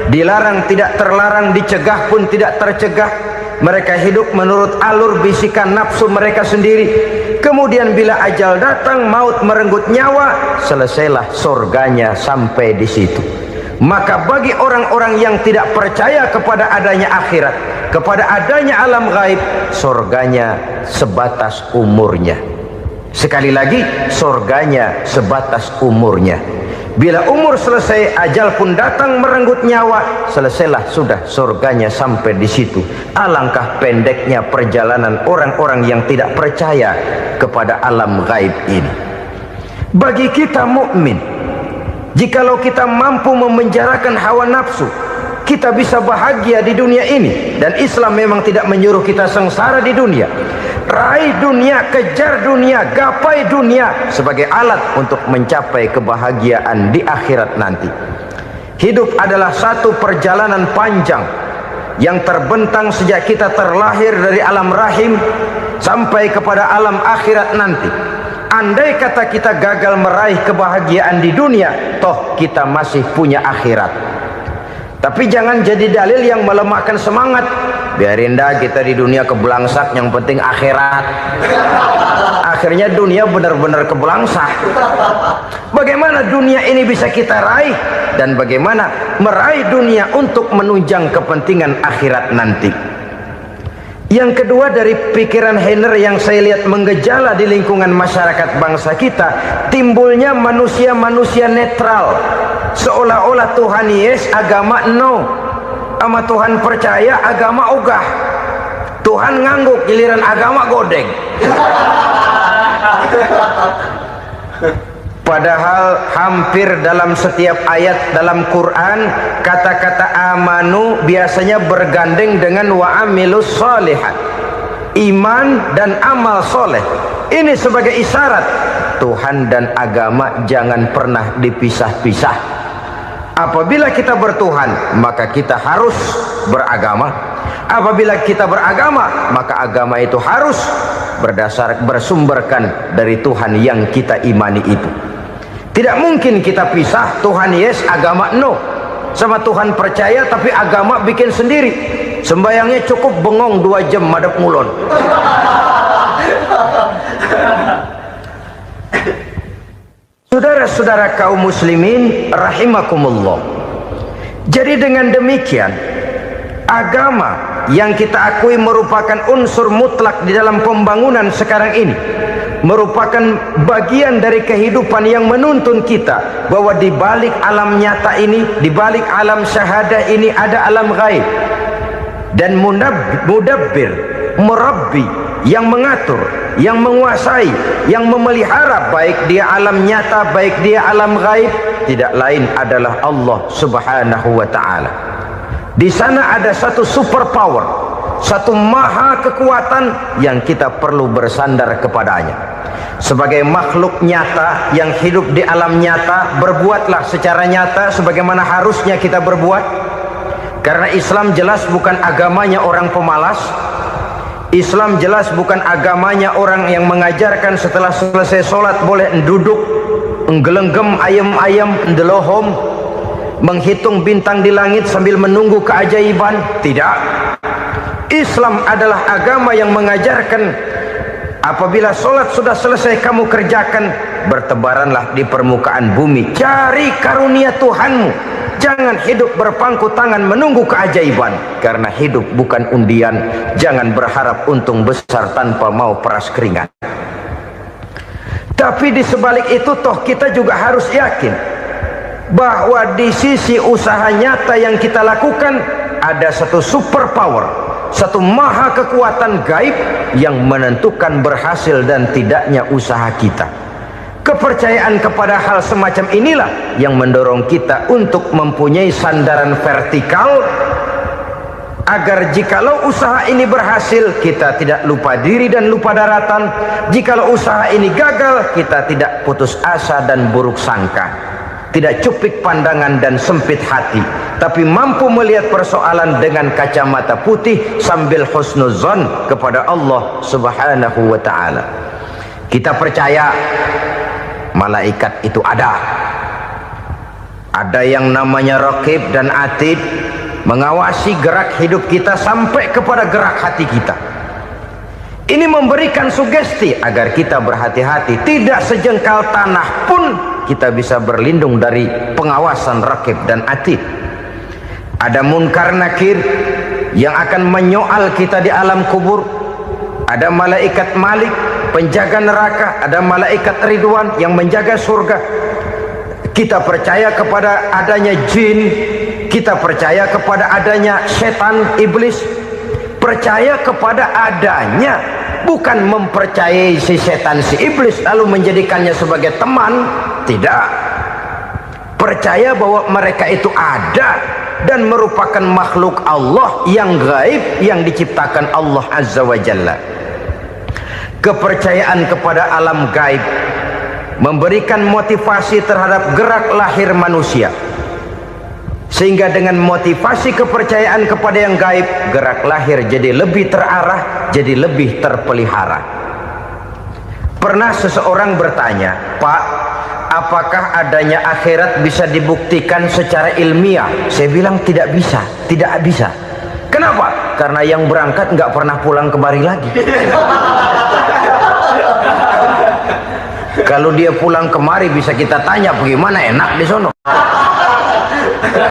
S2: dilarang tidak terlarang, dicegah pun tidak tercegah. Mereka hidup menurut alur bisikan nafsu mereka sendiri. Kemudian bila ajal datang, maut merenggut nyawa, selesailah surganya sampai di situ. Maka bagi orang-orang yang tidak percaya kepada adanya akhirat, kepada adanya alam gaib, surganya sebatas umurnya. Sekali lagi, surganya sebatas umurnya. Bila umur selesai, ajal pun datang merenggut nyawa, selesailah sudah surganya sampai di situ. Alangkah pendeknya perjalanan orang-orang yang tidak percaya kepada alam gaib ini. Bagi kita mukmin, jikalau kita mampu memenjarakan hawa nafsu, kita bisa bahagia di dunia ini. Dan Islam memang tidak menyuruh kita sengsara di dunia. Raih dunia, kejar dunia, gapai dunia sebagai alat untuk mencapai kebahagiaan di akhirat nanti. Hidup adalah satu perjalanan panjang yang terbentang sejak kita terlahir dari alam rahim sampai kepada alam akhirat nanti. Andai kata kita gagal meraih kebahagiaan di dunia, toh kita masih punya akhirat. Tapi jangan jadi dalil yang melemahkan semangat. Biarin dah kita di dunia kebelangsak, yang penting akhirat. Akhirnya dunia benar-benar kebelangsak. Bagaimana dunia ini bisa kita raih, dan bagaimana meraih dunia untuk menunjang kepentingan akhirat nanti. Yang kedua, dari pikiran Heiner yang saya lihat menggejala di lingkungan masyarakat bangsa kita, timbulnya manusia-manusia netral. Seolah-olah Tuhan yes, agama no. Sama Tuhan percaya, agama ogah. Tuhan ngangguk, giliran agama godeng. Padahal hampir dalam setiap ayat dalam Quran, kata-kata amanu biasanya bergandeng dengan wa amilus sholihat, iman dan amal soleh. Ini sebagai isyarat Tuhan dan agama jangan pernah dipisah-pisah. Apabila kita bertuhan, maka kita harus beragama. Apabila kita beragama, maka agama itu harus bersumberkan dari Tuhan yang kita imani itu. Tidak mungkin kita pisah, Tuhan yes, agama no. Sama Tuhan percaya tapi agama bikin sendiri. Sembayangnya cukup bengong 2 jam madep ngulon. Saudara-saudara kaum muslimin rahimakumullah. Jadi dengan demikian, agama yang kita akui merupakan unsur mutlak di dalam pembangunan sekarang ini, merupakan bagian dari kehidupan yang menuntun kita bahwa di balik alam nyata ini, di balik alam syahadah ini ada alam gaib. Dan mudabbir, murabbi, yang mengatur, yang menguasai, yang memelihara baik dia alam nyata, baik dia alam gaib, tidak lain adalah Allah Subhanahu wa ta'ala. Di sana ada satu super power, satu maha kekuatan yang kita perlu bersandar kepadanya. Sebagai makhluk nyata yang hidup di alam nyata, berbuatlah secara nyata sebagaimana harusnya kita berbuat. Karena Islam jelas bukan agamanya orang pemalas. Islam jelas bukan agamanya orang yang mengajarkan setelah selesai sholat boleh duduk, nggelenggem ayam-ayam, ndelohom. menghitung bintang di langit sambil menunggu keajaiban. Tidak. Islam adalah agama yang mengajarkan apabila solat sudah selesai kamu kerjakan, bertebaranlah di permukaan bumi, cari karunia Tuhanmu. Jangan hidup berpangku tangan menunggu keajaiban, karena hidup bukan undian. Jangan berharap untung besar tanpa mau peras keringat. Tapi di sebalik itu toh kita juga harus yakin bahwa di sisi usaha nyata yang kita lakukan ada satu super power, satu maha kekuatan gaib yang menentukan berhasil dan tidaknya usaha kita. Kepercayaan kepada hal semacam inilah yang mendorong kita untuk mempunyai sandaran vertikal, agar jikalau usaha ini berhasil, kita tidak lupa diri dan lupa daratan. Jikalau usaha ini gagal, kita tidak putus asa dan buruk sangka, tidak cupik pandangan dan sempit hati, tapi mampu melihat persoalan dengan kacamata putih sambil husnuzon kepada Allah Subhanahu wa ta'ala. Kita percaya malaikat itu ada yang namanya Raqib dan Atid, mengawasi gerak hidup kita sampai kepada gerak hati kita. Ini memberikan sugesti agar kita berhati-hati, tidak sejengkal tanah pun kita bisa berlindung dari pengawasan Raqib dan Atid. Ada Munkar Nakir yang akan menyoal kita di alam kubur. Ada malaikat Malik, penjaga neraka. Ada malaikat Ridwan yang menjaga surga. Kita percaya kepada adanya jin, kita percaya kepada adanya setan, iblis. Percaya kepada adanya, bukan mempercayai si setan, si iblis lalu menjadikannya sebagai teman. Tidak. Percaya bahwa mereka itu ada dan merupakan makhluk Allah yang gaib, yang diciptakan Allah Azza wa Jalla. Kepercayaan kepada alam gaib memberikan motivasi terhadap gerak lahir manusia, sehingga dengan motivasi kepercayaan kepada yang gaib, gerak lahir jadi lebih terarah, jadi lebih terpelihara. Pernah seseorang bertanya, "Pak, apakah adanya akhirat bisa dibuktikan secara ilmiah?" Saya bilang tidak bisa, tidak bisa. Kenapa? Karena yang berangkat nggak pernah pulang kemari lagi. Kalau dia pulang kemari bisa kita tanya bagaimana enak di sono.